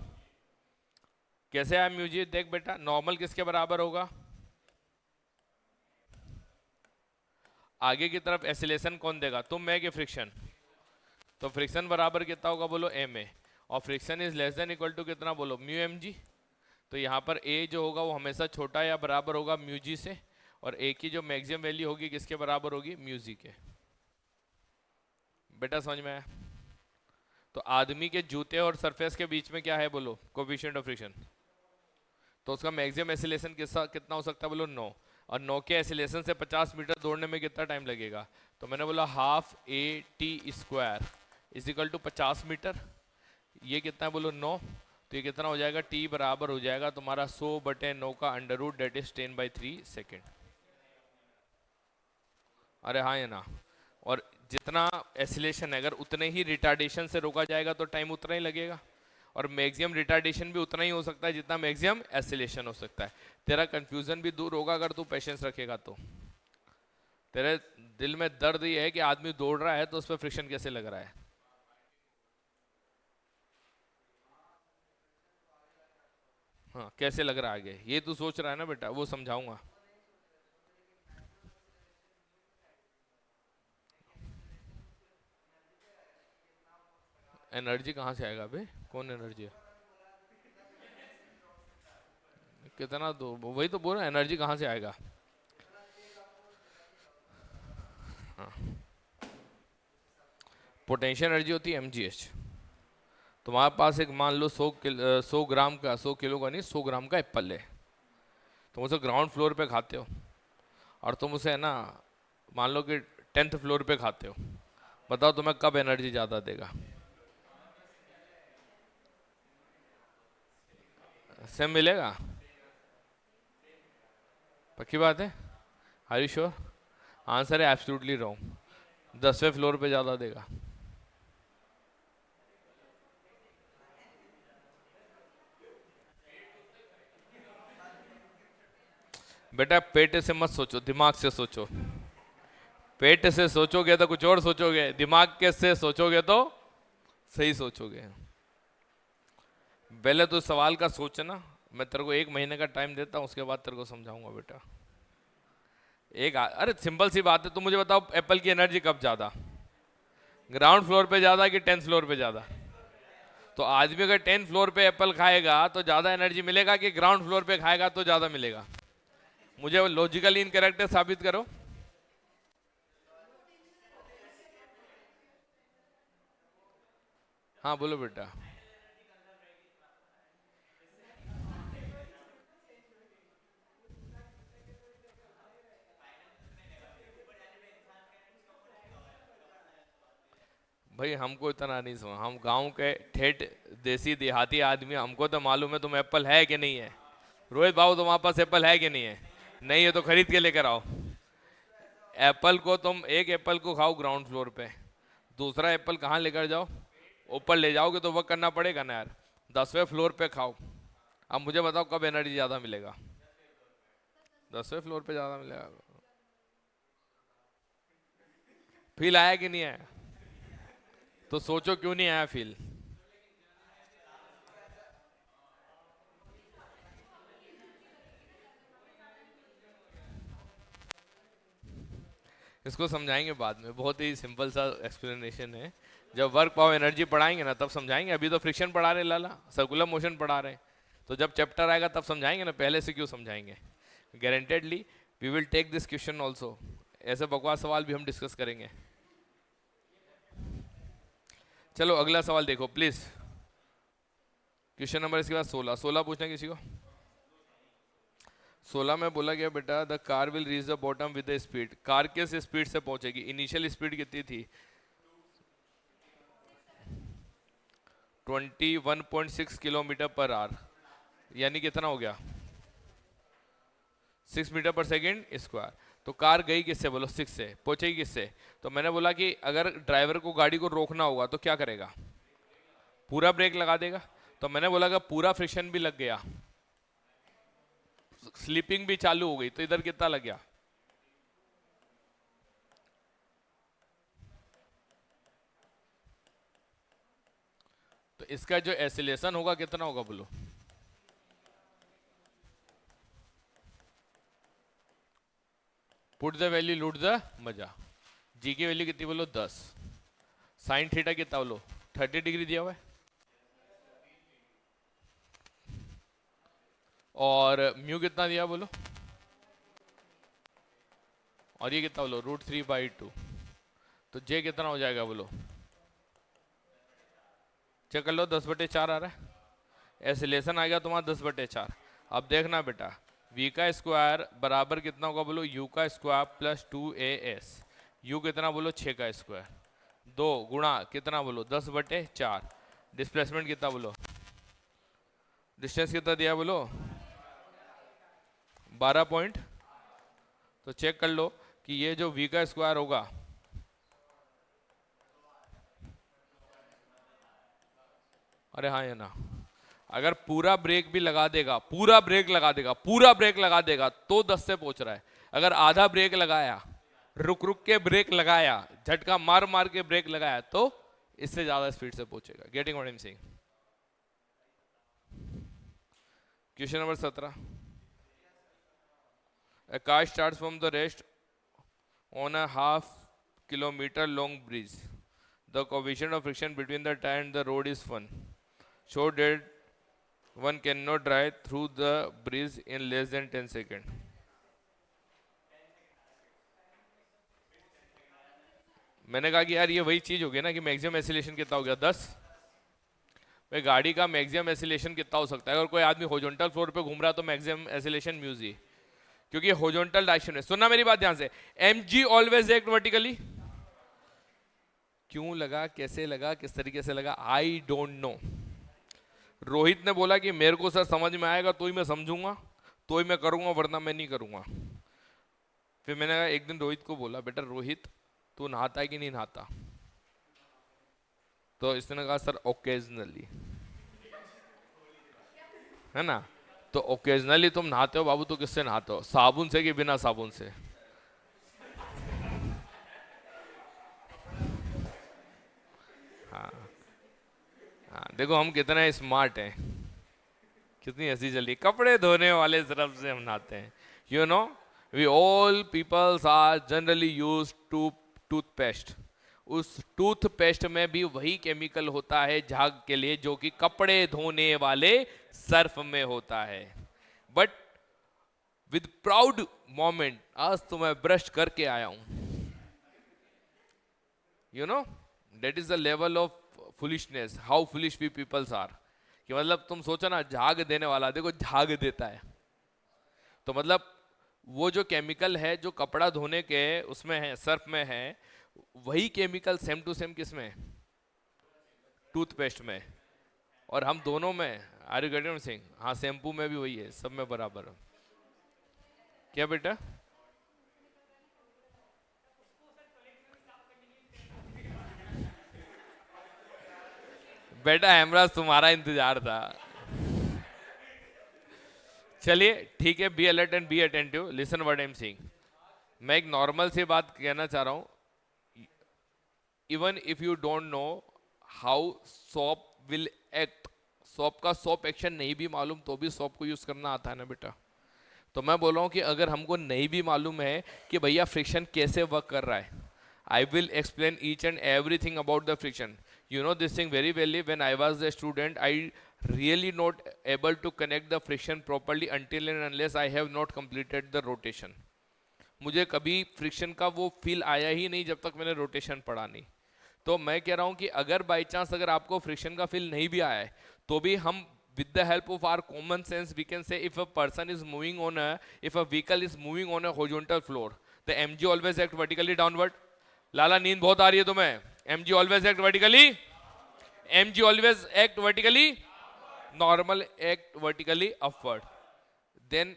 कैसे आया म्यूजिक? देख बेटा, नॉर्मल किसके बराबर होगा? आगे की तरफ एसिलेशन कौन देगा? तुम, मैं कि फ्रिक्शन? तो फ्रिक्शन बराबर कितना होगा बोलो? M a. और friction is less than equal to कितना बोलो? Mu M g. तो यहाँ पर ए जो होगा वो हमेशा छोटा या बराबर होगा म्यू जी से, और ए की जो मैक्सिमम वैल्यू होगी किसके बराबर होगी? म्यू जी के। बेटा समझ में आया? तो आदमी के जूते और सरफेस के बीच में क्या है बोलो? Coefficient of friction. तो उसका मैक्सिमम एसिलेशन कितना हो सकता है बोलो? 9। और 9 के एसिलेशन से 50 मीटर दौड़ने में कितना टाइम लगेगा? तो मैंने बोला half A T square is equal to 50 metre. ये कितना है बोलो? 9। तो ये कितना हो जाएगा? टी बराबर हो जाएगा तुम्हारा 100/9 का under root, that is 10/3 second. अरे हाँ या ना? और जितना एसिलेशन है, अगर उतने ही रिटार्डेशन से रोका जाएगा तो टाइम उतना ही लगेगा, और मैक्सिमम रिटार्डेशन भी उतना ही हो सकता है जितना मैक्सिमम एसिलेशन हो सकता है। तेरा कंफ्यूजन भी दूर होगा अगर तू पेशेंस रखेगा तो। तेरे दिल में दर्द ये है कि आदमी दौड़ रहा है तो उस पर फ्रिक्शन कैसे लग रहा है। हाँ, कैसे लग रहा है आगे, ये तू सोच रहा है ना बेटा, वो समझाऊंगा। एनर्जी कहाँ से आएगा बे, कौन एनर्जी है? कितना तो वही तो बोल रहा, एनर्जी कहाँ से आएगा? हाँ, पोटेंशियल एनर्जी होती है mgh। तुम्हारे पास एक मान लो 100 ग्राम का, 100 किलो का नहीं, 100 ग्राम का एप्पल है। तुम उसे ग्राउंड फ्लोर पे खाते हो, और तुम उसे है ना मान लो कि 10th फ्लोर पे खाते हो। बताओ तुम्हें कब एनर्जी ज़्यादा देगा? सेम मिलेगा? पक्की बात है? Are you sure? आंसर है एब्सोल्युटली रॉन्ग। 10वें फ्लोर पे ज़्यादा देगा। बेटा पेट से मत सोचो, दिमाग से सोचो। पेट से सोचोगे तो कुछ और सोचोगे, दिमाग के से सोचोगे तो सही सोचोगे। पहले तो सवाल का सोचना, मैं तेरे को 1 महीने का टाइम देता हूँ, उसके बाद तेरे को समझाऊंगा बेटा। अरे सिंपल सी बात है, तुम मुझे बताओ एप्पल की एनर्जी कब ज़्यादा, ग्राउंड फ्लोर पे ज़्यादा कि 10th फ्लोर पे ज़्यादा? तो आदमी अगर 10th फ्लोर पे एप्पल खाएगा तो ज़्यादा एनर्जी मिलेगा कि ग्राउंड फ्लोर पे खाएगा तो ज़्यादा मिलेगा? मुझे लॉजिकली इनकरेक्ट है, साबित करो। हाँ बोलो बेटा। भाई हमको इतना नहीं समझ, हम गांव के ठेठ देसी देहाती आदमी, हमको तो मालूम है तुम एप्पल है कि नहीं है। रोहित बाबू तुम्हारे पास एप्पल है कि नहीं है? नहीं है तो खरीद के लेकर आओ। एप्पल को तुम एक एप्पल को खाओ ग्राउंड फ्लोर पे, दूसरा एप्पल कहाँ लेकर जाओ? ऊपर ले जाओगे तो वर्क करना पड़ेगा ना यार। 10वें फ्लोर पे खाओ। अब मुझे बताओ कब एनर्जी ज़्यादा मिलेगा? 10वें फ्लोर पे ज़्यादा मिलेगा। फील आया कि नहीं आया? तो सोचो क्यों नहीं आया फील। इसको समझाएंगे बाद में, बहुत ही सिंपल सा एक्सप्लेनेशन है। जब वर्क पावर एनर्जी पढ़ाएंगे ना तब समझाएंगे, अभी तो फ्रिक्शन पढ़ा रहे लाला, सर्कुलर मोशन पढ़ा रहे। तो जब चैप्टर आएगा तब समझाएंगे ना, पहले से क्यों समझाएंगे? Guaranteedly we will take this question also. ऐसे बकवास सवाल भी हम डिस्कस करेंगे। चलो अगला सवाल देखो प्लीज। क्वेश्चन नंबर इसके बाद 16, 16 पूछना है किसी को? 16 में बोला गया बेटा the car will reach the bottom with the speed. Car किस स्पीड से पहुंचेगी? इनिशियल स्पीड कितनी थी? 21.6 किलोमीटर पर आवर, यानी कितना हो गया? 6 मीटर पर सेकेंड स्क्वायर। तो कार गई किससे बोलो? 6 से। पहुंचेगी किससे? तो मैंने बोला कि अगर ड्राइवर को गाड़ी को रोकना होगा तो क्या करेगा? पूरा ब्रेक लगा देगा। तो मैंने बोला कि पूरा फ्रिक्शन भी लग गया, स्लीपिंग भी चालू हो गई, तो इधर कितना लग गया? तो इसका जो एसिलेशन होगा कितना होगा बोलो? पुट द वैल्यू लूट द मजा। जी की वैल्यू कितनी बोलो? 10। साइन थीटा कितना बोलो? 30 डिग्री दिया हुआ है। और म्यू कितना दिया बोलो? और ये कितना बोलो? √3/2। तो जे कितना हो जाएगा बोलो? चेक कर लो, 10/4 आ रहा है। एसिलेशन आ गया तुम्हारा 10/4। अब देखना बेटा, v का स्क्वायर बराबर कितना होगा बोलो? u का स्क्वायर प्लस 2as। u कितना बोलो? 6 का स्क्वायर। 2 गुणा कितना बोलो? 10/4। डिस्प्लेसमेंट कितना बोलो? डिस्टेंस कितना दिया बोलो? 12 पॉइंट। तो चेक कर लो कि ये जो v का स्क्वायर होगा अरे हाँ या ना? अगर पूरा ब्रेक भी लगा देगा, पूरा ब्रेक लगा देगा, पूरा ब्रेक लगा देगा तो 10 से पहुंच रहा है। अगर आधा ब्रेक लगाया, रुक रुक के ब्रेक लगाया, झटका मार मार के ब्रेक लगाया, तो इससे ज्यादा स्पीड से पहुंचेगा। Getting what I am saying? Question number 17। A car starts from the rest on a half-kilometer long bridge. The coefficient of friction between the tire and the road is 1. Show that one cannot drive through the bridge in less than 10 seconds. मैंने कहा कि यार ये वही चीज हो गई ना कि मैक्सिमम एसिलेशन कितना हो गया 10। भाई गाड़ी का मैक्सिमम एसिलेशन कितना हो सकता है? अगर कोई आदमी हॉरिजॉन्टल फ्लोर पे घूम रहा है तो मैक्सिमम एसिलेशन म्यूजी, क्योंकि हॉरिजॉन्टल डायरेक्शन है। सुनना मेरी बात ध्यान से, mg ऑलवेज एक्ट वर्टिकली। क्यों लगा, कैसे लगा, किस तरीके से लगा, आई डोंट नो। रोहित ने बोला कि मेरे को सर समझ में आएगा तो ही मैं समझूंगा, तो ही मैं करूंगा, वरना मैं नहीं करूंगा। फिर मैंने कहा, एक दिन रोहित को बोला, बेटा रोहित तू नहाता है कि नहीं नहाता? तो इसने कहा सर ओकेजनली, है ना? तो ओकेजनली तुम नहाते हो बाबू, तो किससे नहाते हो? साबुन से कि बिना साबुन से? हाँ हाँ, देखो हम कितना स्मार्ट हैं, कितनी हंसी चली। कपड़े धोने वाले तरफ से हम नहाते हैं। You know we all peoples are generally use to toothpaste. उस टूथपेस्ट में भी वही केमिकल होता है झाग के लिए जो कि कपड़े धोने वाले सर्फ में होता है। बट विद प्राउड मोमेंट आज तो मैं ब्रश करके आया हूं। You know that is the level of foolishness, how foolish we peoples are. कि मतलब तुम सोचो ना, झाग देने वाला देखो झाग देता है, तो मतलब वो जो केमिकल है जो कपड़ा धोने के उसमें है, सर्फ में है, वही केमिकल सेम टू सेम किस में? टूथपेस्ट में। और हम दोनों में, आर यू गेटिंग सिंह? हाँ, शैम्पू में भी वही है, सब में बराबर। क्या बेटा? बेटा हेमराज तुम्हारा इंतजार था। चलिए ठीक है, be alert and be attentive, listen what I am saying. मैं एक नॉर्मल सी बात कहना चाह रहा हूं। Even if you don't know how soap will act, soap का सोप एक्शन नहीं भी मालूम तो भी सोप को यूज करना आता है ना बेटा? तो मैं बोल रहा हूं कि अगर हमको नहीं भी मालूम है कि भैया फ्रिक्शन कैसे वर्क कर रहा है, I will explain each and everything about the friction. You know this thing very well. When I was a student, I really not able to connect the friction properly until and unless I have not completed the rotation. मुझे कभी फ्रिक्शन का वो फील आया ही नहीं जब तक मैंने रोटेशन पढ़ा नहीं। तो मैं कह रहा हूँ कि अगर बाई चांस अगर आपको फ्रिक्शन का फील नहीं भी आया है तो भी हम with the help of our common sense we can say if a person is moving on a, if a vehicle is moving on a horizontal floor, the mg always act vertically downward. लाला नींद बहुत आ रही है तुम्हें? mg always act vertically, mg always act vertically, normal act vertically upward. Then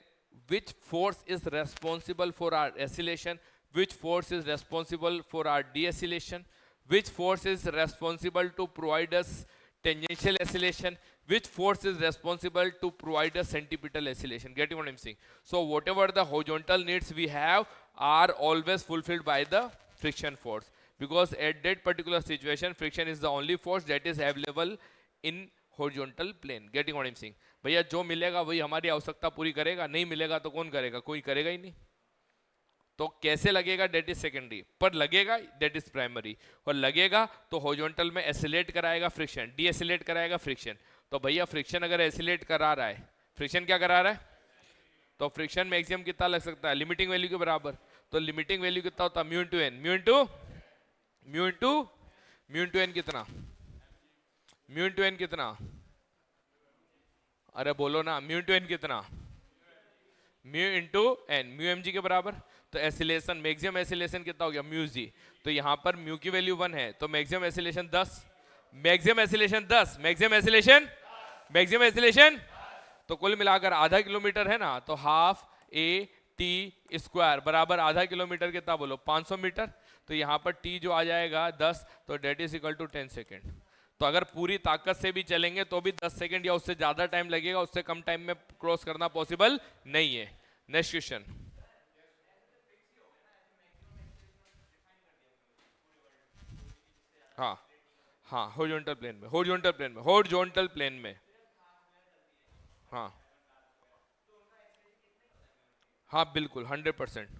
which force is responsible for our acceleration, which force is responsible for our deceleration, which force is responsible to provide us tangential acceleration, which force is responsible to provide a centripetal acceleration. Getting what I'm saying? So whatever the horizontal needs we have are always fulfilled by the friction force, because at that particular situation friction is the only force that is available in horizontal plane. Getting what I'm saying? भैया जो मिलेगा वही हमारी आवश्यकता पूरी करेगा, नहीं मिलेगा तो कौन करेगा? कोई करेगा ही नहीं। तो कैसे लगेगा डेट इज सेकेंडरी, पर लगेगा डेट इज प्राइमरी। और लगेगा तो हॉरिजॉन्टल में एसिलेट कराएगा फ्रिक्शन, डी एसिलेट कराएगा फ्रिक्शन। तो भैया फ्रिक्शन अगर एसिलेट करा रहा है, फ्रिक्शन क्या करा रहा है? तो फ्रिक्शन मैक्सिमम कितना लग सकता है? लिमिटिंग वैल्यू के बराबर। तो लिमिटिंग वैल्यू कितना होता है? Mu into N, mu into mu into mu into N कितना? म्यू इंटू एन कितना? अरे बोलो ना, म्यू इंटू एन कितना? Mu into N, mu M G के बराबर। तो एसिलेशन, मैक्सिमम एसिलेशन कितना हो गया? Mu G. तो यहां पर म्यू की वैल्यू 1 है तो maximum acceleration 10, maximum acceleration 10, maximum acceleration, maximum acceleration. तो कुल मिलाकर आधा किलोमीटर है ना, तो हाफ ए टी स्क्वायर बराबर आधा किलोमीटर कितना बोलो? 500 मीटर। तो यहाँ पर टी जो आ जाएगा 10, तो that is equal to 10 second. तो अगर पूरी ताकत से भी चलेंगे तो भी 10 सेकंड या उससे ज्यादा टाइम लगेगा, उससे कम टाइम में क्रॉस करना पॉसिबल नहीं है। Next question. हाँ हाँ, हॉरिजॉन्टल प्लेन में, हॉरिजॉन्टल प्लेन में, हॉरिजॉन्टल प्लेन में। हाँ हाँ बिल्कुल 100%।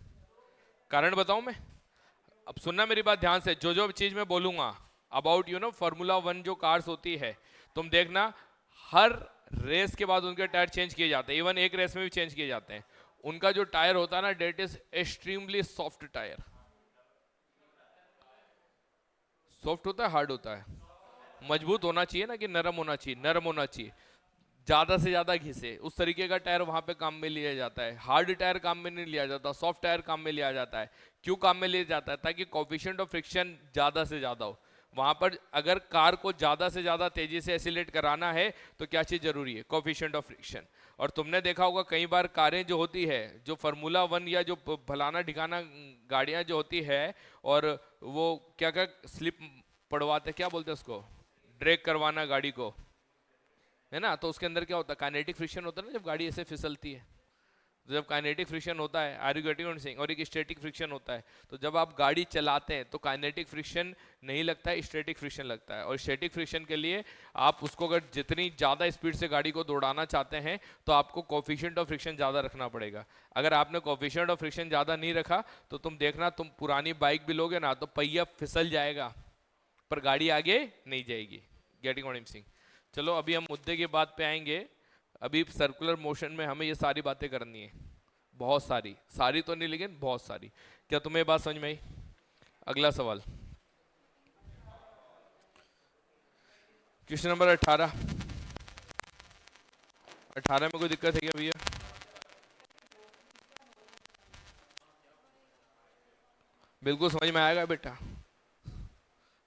कारण बताऊं मैं? अब सुनना मेरी बात ध्यान से, जो जो चीज मैं बोलूंगा अबाउट फार्मूला वन जो कार्स होती है, तुम देखना हर रेस के बाद उनके टायर चेंज किए जाते हैं, इवन एक रेस में भी चेंज किए जाते हैं। उनका जो टायर होता है ना, that is extremely soft tyre. Soft होता है, हार्ड होता है? मजबूत होना चाहिए ना, कि नरम होना चाहिए? नरम होना चाहिए। ज्यादा से ज्यादा घिसे उस तरीके का टायर वहां पे काम में लिया जाता है। हार्ड टायर काम में नहीं लिया जाता, सॉफ्ट टायर काम में लिया जाता है। क्यों काम में लिया जाता है? ताकि कोफिशिएंट ऑफ फ्रिक्शन ज्यादा से ज्यादा हो। वहां पर अगर कार को ज्यादा से ज्यादा तेजी से एसिलेट कराना है तो क्या चीज जरूरी है? Coefficient of friction. और तुमने देखा होगा कई बार कारें जो होती है, जो फार्मूला वन या जो फलाना ढिकाना गाड़ियां जो होती है, और वो क्या क्या स्लिप पड़वाते, क्या बोलते हैं उसको, ड्रैग करवाना गाड़ी को, है ना? तो उसके अंदर क्या होता है? काइनेटिक फ्रिक्शन होता है ना, जब गाड़ी ऐसे फिसलती है। तो जब काइनेटिक फ्रिक्शन होता है, are you getting what I am saying, और एक स्टैटिक फ्रिक्शन होता है। तो जब आप गाड़ी चलाते हैं तो काइनेटिक फ्रिक्शन नहीं लगता है, स्टैटिक फ्रिक्शन लगता है। और स्टैटिक फ्रिक्शन के लिए आप उसको अगर जितनी ज़्यादा स्पीड से गाड़ी को दौड़ाना चाहते हैं तो आपको कोफिशिएंट ऑफ फ्रिक्शन ज़्यादा रखना पड़ेगा। अगर आपने कोफिशिएंट ऑफ फ्रिक्शन ज़्यादा नहीं रखा तो तुम देखना, तुम पुरानी बाइक भी लोगे ना तो पहिया फिसल जाएगा पर गाड़ी आगे नहीं जाएगी। Getting what I am saying? चलो अभी हम मुद्दे की बात पे आएंगे। अभी सर्कुलर मोशन में हमें ये सारी बातें करनी है, बहुत सारी, सारी तो नहीं लेकिन बहुत सारी। क्या तुम्हें बात समझ में आई? अगला सवाल, क्वेश्चन नंबर 18। 18 में कोई दिक्कत है क्या भैया? बिल्कुल समझ में आएगा बेटा,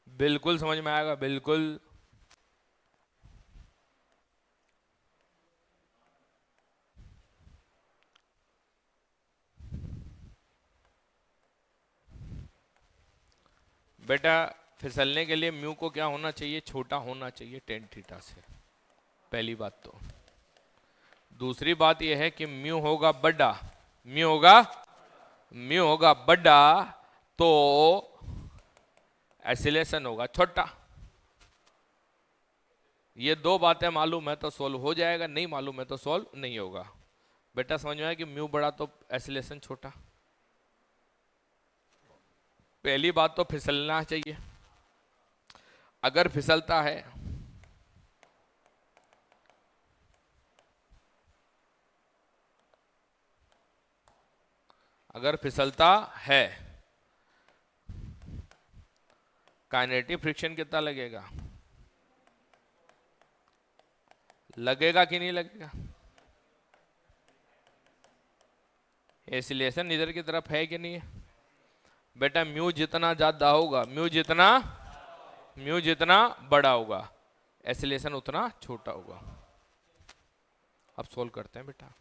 बिल्कुल समझ में आएगा, बिल्कुल। बेटा फिसलने के लिए म्यू को क्या होना चाहिए? छोटा होना चाहिए टेन थीटा से, पहली बात तो। दूसरी बात यह है कि म्यू होगा बड़ा, म्यू होगा, म्यू होगा बड़ा तो एसिलेशन होगा छोटा। ये दो बातें मालूम है तो सॉल्व हो जाएगा, नहीं मालूम है तो सॉल्व नहीं होगा। बेटा समझ में आया कि म्यू बड़ा तो एसिलेशन छोटा। पहली बात तो फिसलना चाहिए। अगर फिसलता है, अगर फिसलता है, काइनेटिक फ्रिक्शन कितना लगेगा? लगेगा कि नहीं लगेगा? एसिलेशन इधर की तरफ है कि नहीं है? बेटा म्यू जितना ज्यादा होगा, म्यू जितना बड़ा होगा, एसिलेशन उतना छोटा होगा। अब सोल्व करते हैं बेटा।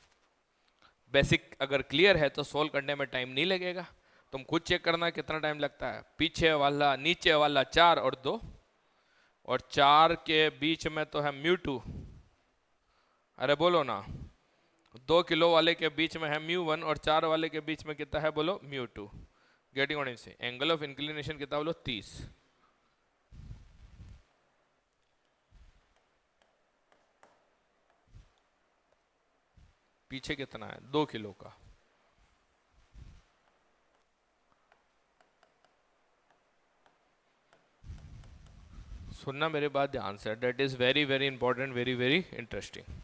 बेसिक अगर क्लियर है तो सोल्व करने में टाइम नहीं लगेगा। तुम खुद चेक करना कितना टाइम लगता है। पीछे वाला, नीचे वाला 4 और 2, और 4 के बीच में तो है म्यू 2। अरे बोलो ना, 2 किलो वाले के बीच में है म्यू 1 और 4 वाले के बीच में कितना है? बोलो mu 2। Getting what I am saying? Angle of inclination कितना? बोलो 30। पीछे कितना है? 2 किलो का। सुनना मेरे बात ध्यान से, that is very very important, very very interesting.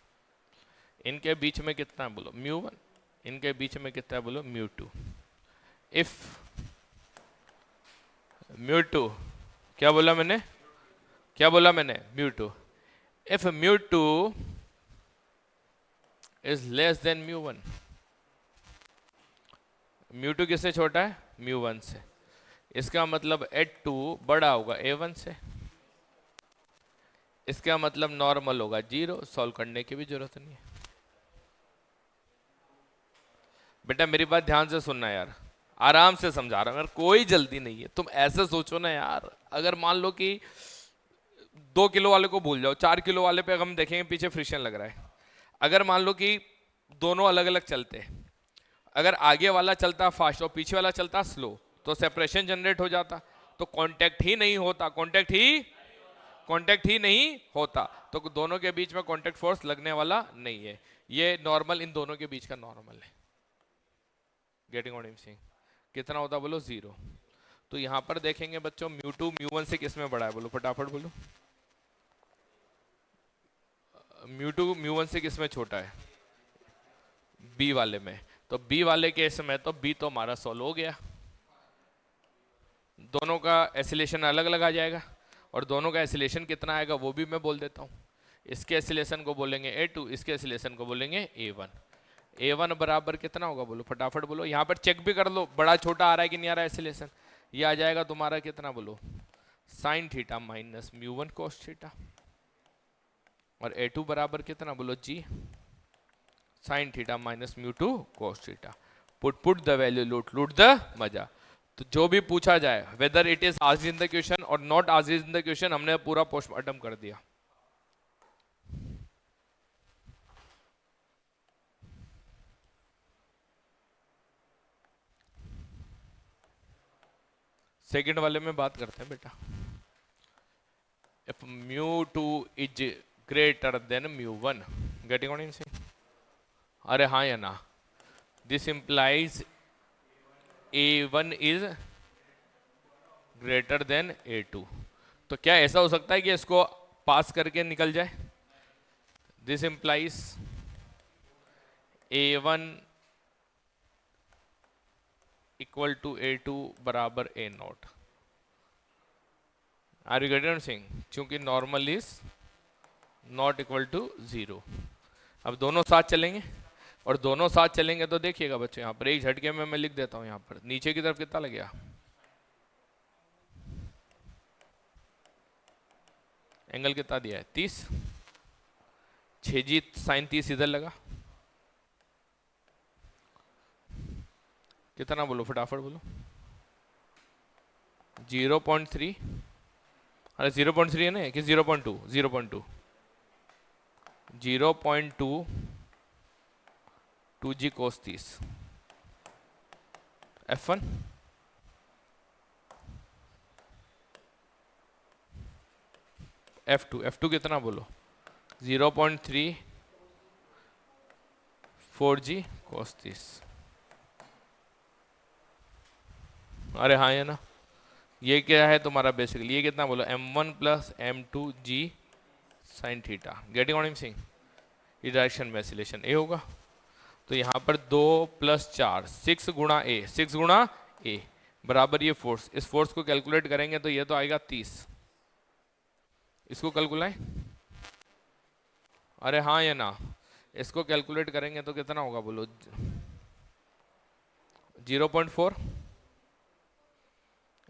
इनके बीच में कितना है? बोलो म्यू 1। इनके बीच में कितना है? बोलो म्यू 2। इफ म्यू 2, क्या बोला मैंने? क्या बोला मैंने? Mu 2। If mu 2 is less then mu 1, mu 2 किससे छोटा है? म्यू 1 से। इसका मतलब एट 2 बड़ा होगा A1 से। इसका मतलब नॉर्मल होगा 0। सॉल्व करने की भी जरूरत नहीं है। बेटा मेरी बात ध्यान से सुनना यार, आराम से समझा रहा हूं यार, कोई जल्दी नहीं है। तुम ऐसे सोचो ना यार, अगर मान लो कि 2 किलो वाले को भूल जाओ, 4 किलो वाले पे हम देखेंगे पीछे फ्रिक्शन लग रहा है। अगर मान लो कि दोनों अलग अलग चलते हैं, अगर आगे वाला चलता फास्ट और पीछे वाला चलता स्लो, तो सेपरेशन जनरेट हो जाता, तो कांटेक्ट ही नहीं होता, कांटेक्ट ही नहीं होता, तो दोनों के बीच में कांटेक्ट फोर्स लगने वाला नहीं है। ये नॉर्मल इन दोनों के बीच का नॉर्मल है। Getting what I am saying? कितना होता बोलो? 0। तो यहां पर देखेंगे बच्चों म्यू2 म्यू1 से किसमें बड़ा है? बोलो फटाफट बोलो। म्यू2 म्यू1 से किसमें छोटा है? बी वाले में। तो बी वाले केस में तो बी तो हमारा सॉल्व हो गया, दोनों का एसिलेशन अलग अलग आ जाएगा, और दोनों का एसिलेशन कितना आएगा वो भी मैं बोल देता हूँ। इसके एसिलेशन को बोलेंगे A2, इसके एसिलेशन को बोलेंगे A1। A1 बराबर कितना होगा? बोलो फटाफट बोलो। यहाँ पर चेक भी कर लो बड़ा छोटा आ रहा है कि नहीं आ रहा है एसिलेशन। ये आ जाएगा तुम्हारा कितना? बोलो sine theta minus mu one cos theta. और A2 बराबर कितना? बोलो g sine theta minus mu two cos theta. Put the value, लूट द मजा। तो जो भी पूछा जाए, whether it is asked in the question और not asked in the question, हमने पूरा पोस्टमार्टम कर दिया। सेकंड वाले में बात करते हैं बेटा। If mu two is greater than mu one, getting what I am saying? अरे हाँ या ना? This implies A1 is greater than A2। तो क्या ऐसा हो सकता है कि इसको पास करके निकल जाए? This implies A1 equal to A2 बराबर A0। Are you getting sing? क्योंकि normal is not equal to 0। अब दोनों साथ चलेंगे, और दोनों साथ चलेंगे तो देखिएगा बच्चों, यहाँ पर एक झटके में मैं लिख देता हूँ, यहाँ पर नीचे की तरफ कितना लग गया? एंगल कितना दिया है? 30। 6G साइन 30 इधर लगा, कितना बोलो फटाफट बोलो? 0.3। अरे 0.3 है ना कि 0.2? 0.2 0.2 2G cos 30 F1 F2 कितना बोलो? 0.3 4G cos 30। अरे हाँ है ना? ये क्या है तुम्हारा बेसिकली? ये कितना बोलो? M1 plus M2G sine theta. Getting what I am saying? ये डायरेक्शन में एसिलेशन ए होगा। तो यहाँ पर 2 + 4 6 गुणा ए, 6 गुणा ए बराबर ये फोर्स। इस फोर्स को कैलकुलेट करेंगे तो ये तो आएगा 30। इसको कैलकुलेट, अरे हाँ या ना? इसको कैलकुलेट करेंगे तो कितना होगा बोलो? 0.4।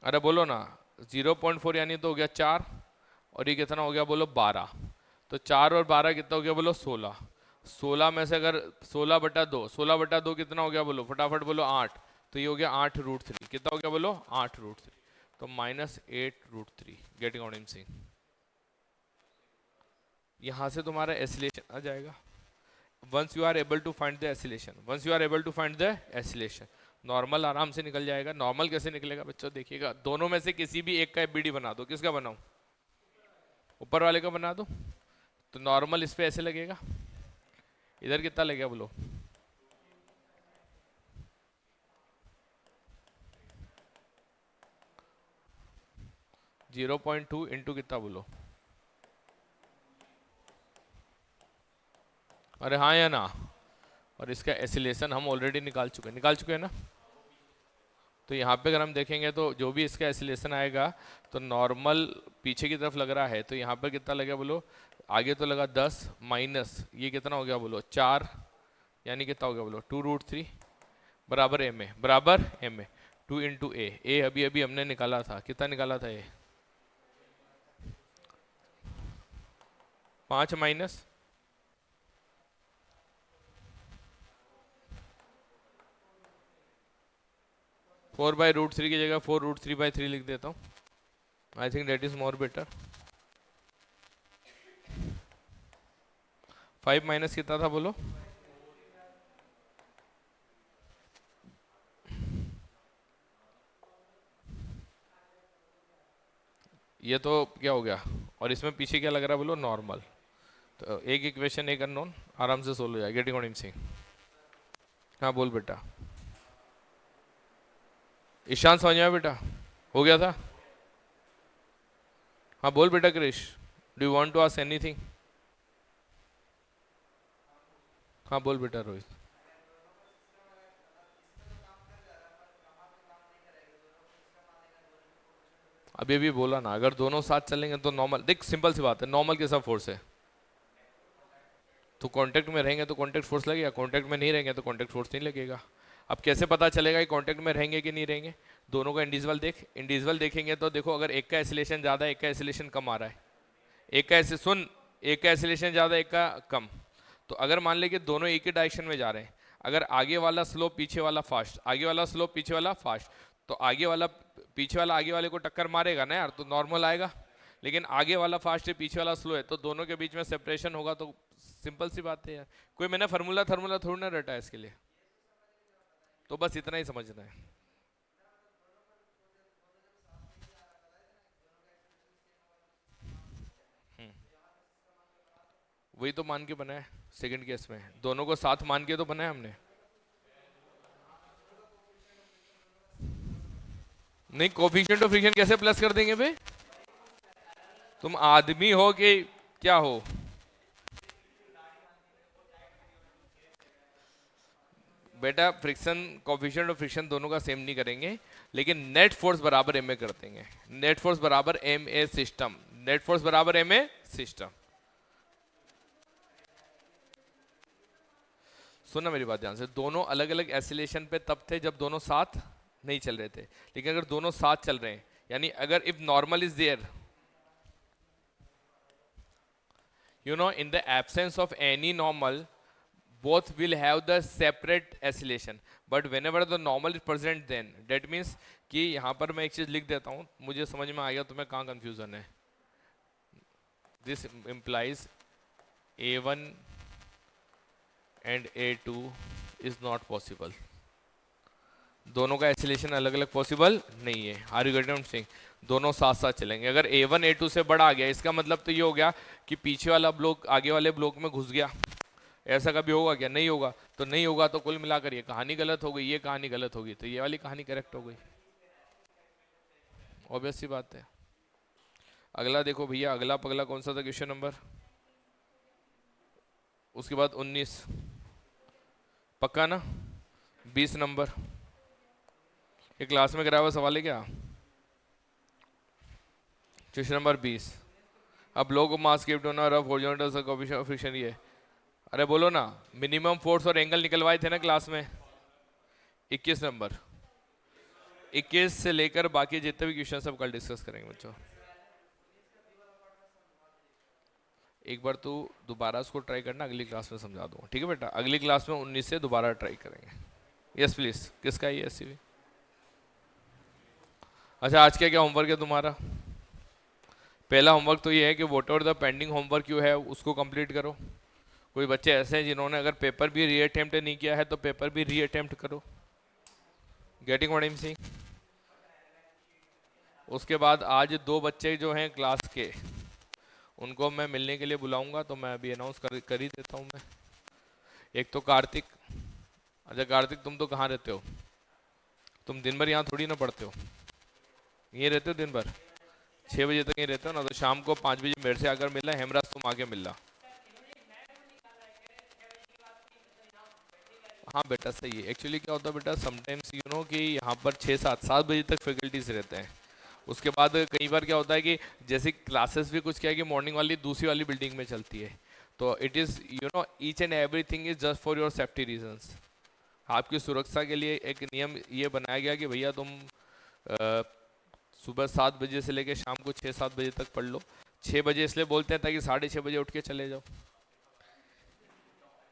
अरे बोलो ना, 0.4 यानी तो हो गया 4, और ये कितना हो गया बोलो? 12। तो 4 और 12 कितना हो गया बोलो? 16। 16 में से अगर 16/2, 16/2 कितना हो गया बोलो फटाफट बोलो? 8। तो ये हो गया 8√3। कितना हो गया बोलो? 8√3। तो -8√3। Getting what I am saying? यहां से तुम्हारा एसिलेशन आ जाएगा। Once you are able to find the acceleration, normal आराम से निकल जाएगा। नॉर्मल कैसे निकलेगा बच्चों? देखिएगा, दोनों में से किसी भी एक का FBD बना दो। किसका बनाऊं? ऊपर वाले का बना दो। तो नॉर्मल इस पे ऐसे लगेगा, इधर कितना लगेगा बोलो? 0.2 इंटू कितना बोलो? अरे हाँ या ना? और इसका एसिलेशन हम ऑलरेडी निकाल चुके हैं ना? तो यहाँ पे अगर हम देखेंगे तो जो भी इसका एसिलेशन आएगा, तो नॉर्मल पीछे की तरफ लग रहा है, तो यहाँ पर कितना लगेगा बोलो? आगे तो लगा 10 माइनस ये कितना हो गया बोलो? 4, यानी कितना हो गया बोलो? 2√3 बराबर M ए, बराबर M ए 2 इंटू ए अभी अभी हमने निकाला था। कितना निकाला था? ए 5 माइनस 4/√3 की जगह 4√3/3 लिख देता हूँ। I think that is more better. 5 minus कितना था बोलो? ये तो क्या हो गया, और इसमें पीछे क्या लग रहा है बोलो? नॉर्मल। तो एक इक्वेशन एक अननोन, आराम से सोल्व हो जाएगा। Getting what I am saying? हाँ बोल बेटा। ईशान समझ में आया बेटा? हो गया था? हाँ बोल बेटा Krish, do you want to ask anything? हाँ बोल बेटा रोहित। अभी अभी बोला ना, अगर दोनों साथ चलेंगे तो नॉर्मल, देख सिंपल सी बात है, नॉर्मल कैसा फोर्स है? तो कांटेक्ट में रहेंगे तो कांटेक्ट फोर्स लगेगा, कांटेक्ट में नहीं रहेंगे तो कांटेक्ट फोर्स नहीं लगेगा। अब कैसे पता चलेगा कि कांटेक्ट में रहेंगे कि नहीं रहेंगे? दोनों का इंडिविजुअल देख, इंडिविजुअल देखेंगे तो देखो, अगर एक का एसिलेशन ज़्यादा है, एक का एसिलेशन कम आ रहा है, एक का ऐसे सुन, एक का एसिलेशन ज़्यादा एक का कम, तो अगर मान ले कि दोनों एक ही डायरेक्शन में जा रहे हैं, अगर आगे वाला स्लो पीछे वाला फास्ट, आगे वाला स्लो पीछे वाला फास्ट, तो आगे वाला पीछे वाला आगे वाले को टक्कर मारेगा ना यार, तो नॉर्मल आएगा। लेकिन आगे वाला फास्ट है पीछे वाला स्लो है, तो दोनों के बीच में सेपरेशन होगा, तो सिंपल सी बात है यार। कोई मैंने फार्मूला थर्मूला थोड़ी ना रटा है इसके लिए, तो बस इतना ही समझना है। हम्म, वही तो मान के बनाया सेकंड केस में, दोनों को साथ मान के तो बनाया हमने। नहीं, कोफिशिएंट ऑफ फ्रिक्शन कैसे प्लस कर देंगे बे? तुम आदमी हो कि क्या हो? बेटा फ्रिक्शन, कोफिशिएंट ऑफ फ्रिक्शन दोनों का सेम नहीं करेंगे, लेकिन नेट फोर्स बराबर एम ए कर देंगे। नेट फोर्स बराबर M A system, net force बराबर एम ए सिस्टम। सुनना मेरी बात ध्यान से, दोनों अलग अलग एसिलेशन पे तब थे जब दोनों साथ नहीं चल रहे थे, लेकिन अगर दोनों साथ चल रहे हैं, यानी अगर if normal is there, you know, in the absence of any normal, both will have the separate oscillation, but whenever the normal is present, then that means कि यहाँ पर मैं एक चीज लिख देता हूँ, मुझे समझ में आ गया तुम्हें कहाँ कंफ्यूजन है। this implies a1 and a2 is not possible, दोनों का एसिलेशन अलग अलग पॉसिबल नहीं है। Are you getting sing? दोनों साथ साथ चलेंगे। अगर a1 a2 से बड़ा आ गया, इसका मतलब तो ये हो गया कि पीछे वाला ब्लॉक आगे वाले ब्लॉक में घुस गया। ऐसा कभी होगा क्या? नहीं होगा। तो नहीं होगा तो कुल मिलाकर ये कहानी गलत हो गई, ये कहानी गलत होगी, तो ये वाली कहानी करेक्ट हो गई। ऑब्वियस सी बात है। अगला देखो भैया, अगला पगला कौन सा था क्वेश्चन नंबर? उसके बाद 19, पक्का ना? 20 नंबर ये क्लास में कराया हुआ सवाल है क्या? क्वेश्चन नंबर 20, अब लोग मास गिफ्ट होना rough horizontal coefficient of friction ये। अरे बोलो ना, मिनिमम फोर्स और एंगल निकलवाए थे ना क्लास में? 21 नंबर, 21 से लेकर बाकी जितने भी क्वेश्चन सब कल डिस्कस करेंगे बच्चों। एक बार तू दोबारा उसको ट्राई करना, अगली क्लास में समझा दूंगा, ठीक है बेटा? अगली क्लास में 19 से दोबारा ट्राई करेंगे। यस प्लीज, किसका है ये भी? अच्छा, आज क्या क्या होमवर्क है तुम्हारा? पहला होमवर्क तो ये है कि what ever the pending homework you है उसको कंप्लीट करो। कोई बच्चे ऐसे हैं जिन्होंने अगर पेपर भी री अटेम्प्ट नहीं किया है तो पेपर भी री अटेम्प्ट करो। Getting what I am saying? उसके बाद आज दो बच्चे जो हैं क्लास के, उनको मैं मिलने के लिए बुलाऊंगा, तो मैं अभी अनाउंस कर ही देता हूँ मैं। एक तो कार्तिक। अच्छा कार्तिक, तुम तो कहाँ रहते हो? तुम दिन भर यहाँ थोड़ी ना पढ़ते हो, यहीं रहते हो दिन भर? 6 बजे तक यहीं रहते हो ना, तो शाम को 5 बजे मेरे से आकर मिलना। हेमराज तुम आके मिलना। हाँ बेटा सही है। एक्चुअली क्या होता है बेटा, समटाइम्स यू नो कि यहाँ पर 6 7 बजे तक फैकल्टीज रहते हैं। उसके बाद कई बार क्या होता है कि जैसे क्लासेस भी कुछ क्या है कि मॉर्निंग वाली दूसरी वाली बिल्डिंग में चलती है, तो it is you know each and everything is just for your safety reasons. आपकी सुरक्षा के लिए एक नियम ये बनाया गया कि भैया तुम सुबह 7 बजे से लेकर शाम को 6 7 बजे तक पढ़ लो। 6 बजे इसलिए बोलते हैं ताकि 6:30 बजे उठ के चले जाओ,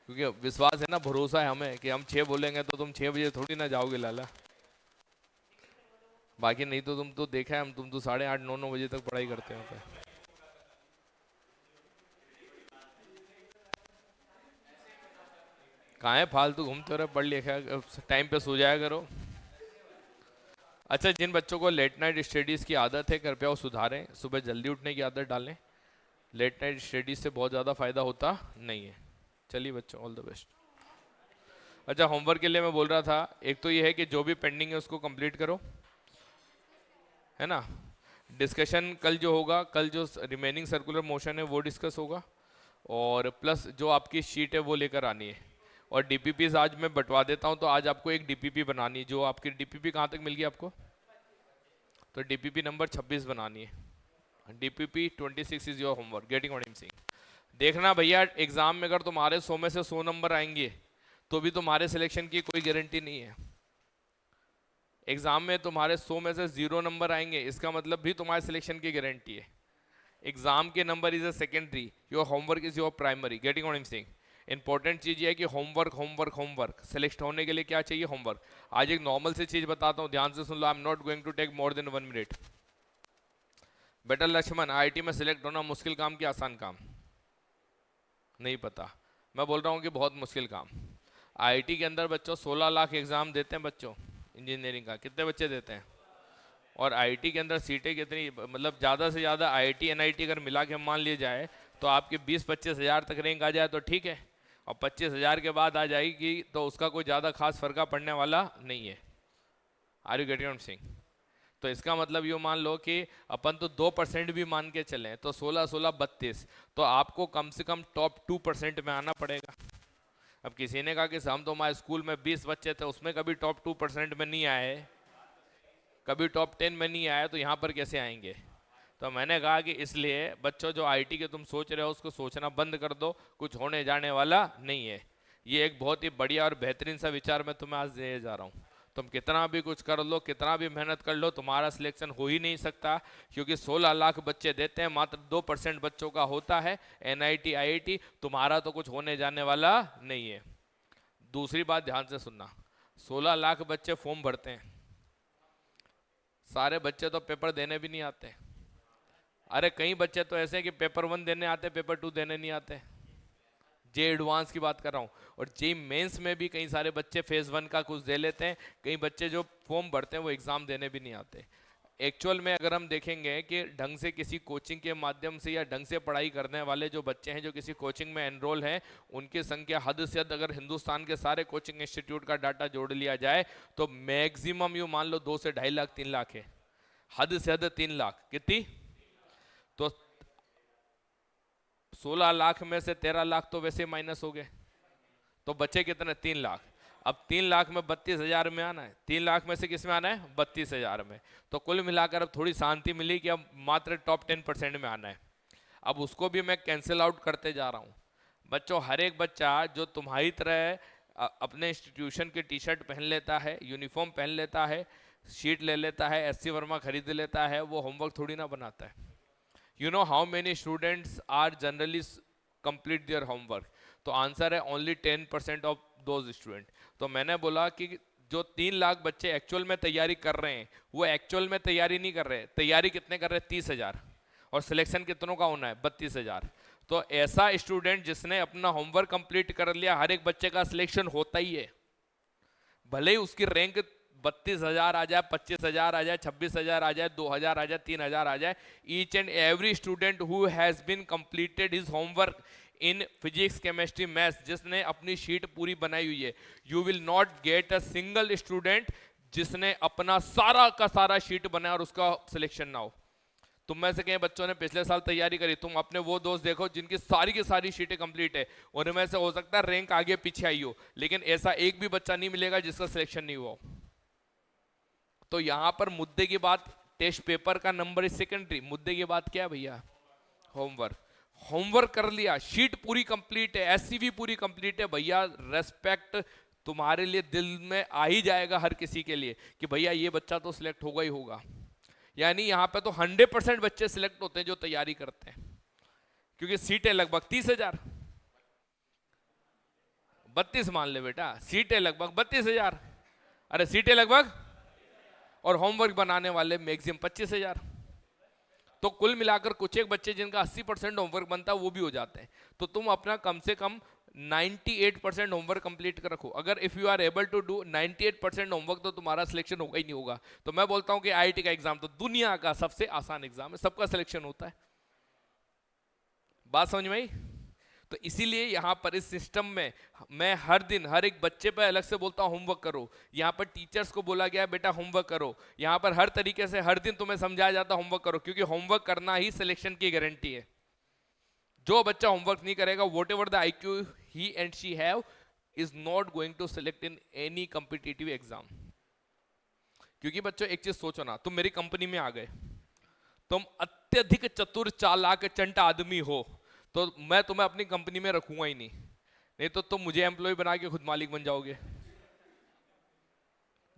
क्योंकि विश्वास है ना, भरोसा है हमें कि हम 6 बोलेंगे तो तुम 6 बजे थोड़ी ना जाओगे लाला। बाकी नहीं तो तुम तो देखा है, हम तुम तो 8:30 9 बजे तक पढ़ाई करते हो। कहाँ है फालतू घूमते रहे, पढ़ लिखा टाइम पे सो जाया करो। अच्छा, जिन बच्चों को लेट नाइट स्टडीज़ की आदत है कृपया वो सुधारें, सुबह जल्दी उठने की आदत डालें। लेट नाइट स्टडीज से बहुत ज़्यादा फायदा होता नहीं है। चलिए बच्चों, ऑल द बेस्ट। अच्छा, होमवर्क के लिए मैं बोल रहा था, एक तो ये है कि जो भी पेंडिंग है उसको कंप्लीट करो, है ना। डिस्कशन कल जो होगा, कल जो रिमेनिंग सर्कुलर मोशन है वो डिस्कस होगा, और प्लस जो आपकी शीट है वो लेकर आनी है। और डीपीपीज आज मैं बंटवा देता हूँ, तो आज आपको एक डीपीपी बनानी है। जो आपकी डीपीपी कहाँ तक मिल गई आपको, तो डीपीपी नंबर 26 बनानी है। DPP 26 is your homework, getting what I am saying. देखना भैया, एग्जाम में अगर तुम्हारे 100 में से 100 नंबर आएंगे तो भी तुम्हारे सिलेक्शन की कोई गारंटी नहीं है। एग्जाम में तुम्हारे 100 में से 0 नंबर आएंगे, इसका मतलब भी तुम्हारे सिलेक्शन की गारंटी है। एग्जाम के number is a secondary, your homework is your primary, getting what I am saying. Important चीज ये है कि होमवर्क होमवर्क होमवर्क, सेलेक्ट होने के लिए क्या चाहिए, होमवर्क। आज एक नॉर्मल सी चीज बताता हूँ, ध्यान से सुन लो। I am not going to take more than 1 minute. बेटा लक्ष्मण, आईआईटी में सिलेक्ट होना मुश्किल काम कि आसान काम? नहीं पता। मैं बोल रहा हूँ कि बहुत मुश्किल काम। आईआईटी के अंदर बच्चों 16 लाख एग्जाम देते हैं बच्चों, इंजीनियरिंग का कितने बच्चे देते हैं? और आईआईटी के अंदर सीटें कितनी, मतलब ज़्यादा से ज़्यादा आईआईटी एनआईटी अगर मिला के मान लिए जाए तो आपके 20-25 हज़ार तक रैंक आ जाए तो ठीक है, और 25 हज़ार के बाद आ जाएगी तो उसका कोई ज़्यादा खास फर्क पड़ने वाला नहीं है। Are you getting sing? तो इसका मतलब ये मान लो कि अपन तो 2% भी मान के चलें तो 16-16-32, तो आपको कम से कम टॉप 2% में आना पड़ेगा। अब किसी ने कहा कि हम तो हमारे स्कूल में 20 बच्चे थे, उसमें कभी टॉप 2% में नहीं आए, कभी टॉप 10 में नहीं आए, तो यहाँ पर कैसे आएंगे? तो मैंने कहा कि इसलिए बच्चों जो आईटी के तुम सोच रहे हो उसको सोचना बंद कर दो, कुछ होने जाने वाला नहीं है। ये एक बहुत ही बढ़िया और बेहतरीन सा विचार मैं तुम्हें आज देने जा रहा हूँ। तुम कितना भी कुछ कर लो, कितना भी मेहनत कर लो, तुम्हारा सिलेक्शन हो ही नहीं सकता, क्योंकि 16 लाख बच्चे देते हैं, मात्र 2% बच्चों का होता है एनआईटी आईआईटी। तुम्हारा तो कुछ होने जाने वाला नहीं है। दूसरी बात ध्यान से सुनना, 16 लाख बच्चे फॉर्म भरते हैं, सारे बच्चे तो पेपर देने भी नहीं आते। अरे कई बच्चे तो ऐसे हैं कि पेपर 1 देने आते, पेपर 2 देने नहीं आते। जे एडवांस की बात कर रहा हूँ। और जे मेंस में भी कई सारे बच्चे फेज 1 का कुछ दे लेते हैं, कई बच्चे जो फॉर्म भरते हैं वो एग्जाम देने भी नहीं आते। एक्चुअल में अगर हम देखेंगे कि ढंग से किसी कोचिंग के माध्यम से या ढंग से पढ़ाई करने वाले जो बच्चे हैं जो किसी कोचिंग में एनरोल हैं, उनकी संख्या हद से हद, अगर हिंदुस्तान के सारे कोचिंग इंस्टीट्यूट का डाटा जोड़ लिया जाए तो मैक्सिमम यू मान लो 2 से 2.5 लाख 3 लाख है, हद से हद 3 लाख। कितनी? तो 16 लाख में से 13 लाख तो वैसे माइनस हो गए, तो बचे कितने? 3 लाख। अब 3 लाख में 32,000 में आना है, 3 लाख में से किस में आना है? 32,000 में। तो कुल मिलाकर अब थोड़ी शांति मिली कि अब मात्र टॉप 10% में आना है। अब उसको भी मैं कैंसिल आउट करते जा रहा हूँ। बच्चों, हर एक बच्चा जो तुम्हारी तरह अपने इंस्टीट्यूशन की टी शर्ट पहन लेता है, यूनिफॉर्म पहन लेता है, शीट ले लेता है, एससी वर्मा खरीद लेता है, वो होमवर्क थोड़ी ना बनाता है। You know how many students are generally complete their homework? तो आंसर है ओनली 10% ऑफ दोज स्टूडेंट। तो मैंने बोला कि जो 3 लाख बच्चे एक्चुअल में तैयारी कर रहे हैं वो एक्चुअल में तैयारी नहीं कर रहे, तैयारी कितने कर रहे हैं? 30,000। और सिलेक्शन कितनों का होना है? 32,000। तो ऐसा स्टूडेंट जिसने अपना होमवर्क कंप्लीट कर लिया, हर एक बच्चे का सिलेक्शन होता ही है, भले ही उसकी रैंक 32,000 आ जाए, 25,000 आ जाए, 26,000 आ जाए, 2,000 आ जाए, 3,000 आ जाए। Each and every student who has been completed his homework in physics chemistry maths, जिसने अपनी शीट पूरी बनाई हुई है, you will not get a single student जिसने अपना सारा का सारा शीट बनाया और उसका सिलेक्शन ना हो। तुम में से कई बच्चों ने पिछले साल तैयारी करी, तुम अपने वो दोस्त देखो जिनकी सारी की सारी शीटें कंप्लीट है, उनमें से हो सकता है रैंक आगे पीछे आई हो, लेकिन ऐसा एक भी बच्चा नहीं मिलेगा जिसका सिलेक्शन नहीं हुआ। तो यहां पर मुद्दे की बात टेस्ट पेपर का नंबर इज सेकेंडरी, मुद्दे की बात क्या है भैया? होमवर्क। होमवर्क कर लिया, शीट पूरी कंप्लीट है, एससीवी पूरी कंप्लीट है, भैया रेस्पेक्ट तुम्हारे लिए दिल में आ ही जाएगा हर किसी के लिए कि भैया ये बच्चा तो सिलेक्ट होगा ही होगा। यानी यहाँ पे तो 100% बच्चे सिलेक्ट होते हैं जो तैयारी करते हैं, क्योंकि सीटें लगभग 30,000, 32 मान ले बेटा, सीटें लगभग 32,000, अरे सीटें लगभग, और होमवर्क बनाने वाले मैक्सिमम 25,000। तो कुल मिलाकर कुछ एक बच्चे जिनका 80% होमवर्क बनता है वो भी हो जाते हैं। तो तुम अपना कम से कम 98% होमवर्क कंप्लीट कर रखो। अगर if you are able to do 98% homework तो तुम्हारा सिलेक्शन होगा ही नहीं होगा। तो मैं बोलता हूं कि आईआईटी का एग्जाम तो दुनिया का सबसे आसान एग्जाम है, सबका सिलेक्शन होता है। बात समझ में आई? तो इसीलिए यहां पर इस सिस्टम में मैं हर दिन हर एक बच्चे पर अलग से बोलता हूं होमवर्क करो। यहां पर टीचर्स को बोला गया है बेटा होमवर्क करो। यहां पर हर तरीके से हर दिन तुम्हें समझाया जाता है होमवर्क करो, क्योंकि होमवर्क करना ही सिलेक्शन की गारंटी है। जो बच्चा होमवर्क नहीं करेगा, what ever the IQ he and she have is not going to select in any competitive exam। क्योंकि बच्चों एक चीज सोचो ना, तुम मेरी कंपनी में आ गए, तुम अत्यधिक चतुर चालाक चंट आदमी हो, तो मैं तुम्हें अपनी कंपनी में रखूंगा ही नहीं। नहीं तो तुम मुझे एम्प्लॉय बना के खुद मालिक बन जाओगे।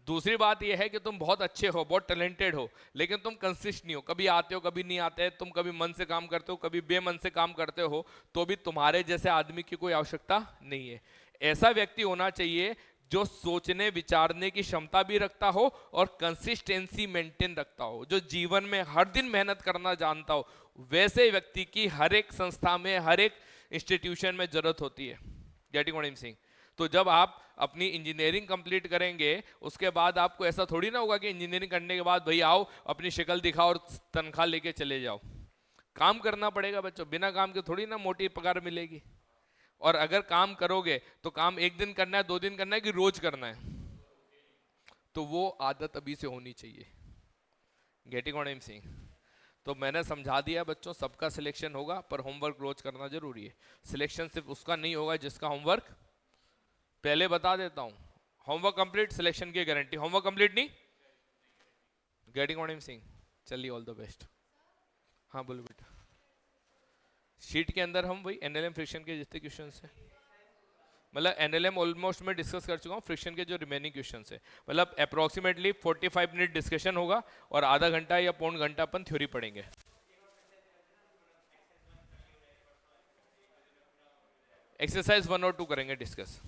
दूसरी बात यह है कि तुम बहुत अच्छे हो, बहुत टैलेंटेड हो, लेकिन तुम कंसिस्ट नहीं हो, कभी आते हो कभी नहीं आते, तुम कभी मन से काम करते हो कभी बेमन से काम करते हो, तो भी तुम्हारे जैसे आदमी की कोई आवश्यकता नहीं है। ऐसा व्यक्ति होना चाहिए जो सोचने विचारने की क्षमता भी रखता हो और कंसिस्टेंसी मेंटेन रखता हो, जो जीवन में हर दिन मेहनत करना जानता हो। वैसे व्यक्ति की हर एक संस्था में हर एक इंस्टीट्यूशन में जरूरत होती है। Getting what I am saying? तो जब आप अपनी इंजीनियरिंग कंप्लीट करेंगे, उसके बाद आपको ऐसा थोड़ी ना होगा कि इंजीनियरिंग करने के बाद भाई आओ अपनी शक्ल दिखाओ और तनख्वाह लेके चले जाओ। काम करना पड़ेगा बच्चों, बिना काम के थोड़ी ना मोटी पगार मिलेगी। और अगर काम करोगे तो काम एक दिन करना है, 2 दिन करना है कि रोज करना है, तो वो आदत अभी से होनी चाहिए। Getting what I am saying? तो मैंने समझा दिया बच्चों, सबका सिलेक्शन होगा पर होमवर्क रोज करना जरूरी है। सिलेक्शन सिर्फ उसका नहीं होगा जिसका होमवर्क, पहले बता देता हूं, होमवर्क कंप्लीट सिलेक्शन की गारंटी, होमवर्क कंप्लीट नहीं। Getting what I am saying? चलिए ऑल द बेस्ट। हाँ बोलो बेटा। शीट के अंदर हम वही एनएलएम फ्रिक्शन के जितने क्वेश्चन है, मतलब एनएलएम ऑलमोस्ट मैं डिस्कस कर चुका हूँ, फ्रिक्शन के जो रिमेनिंग क्वेश्चन है, मतलब अप्रोक्सीमेटली 45 मिनट डिस्कशन होगा और आधा घंटा या पौन घंटा अपन थ्योरी पढ़ेंगे। एक्सरसाइज 1 और 2 करेंगे डिस्कस।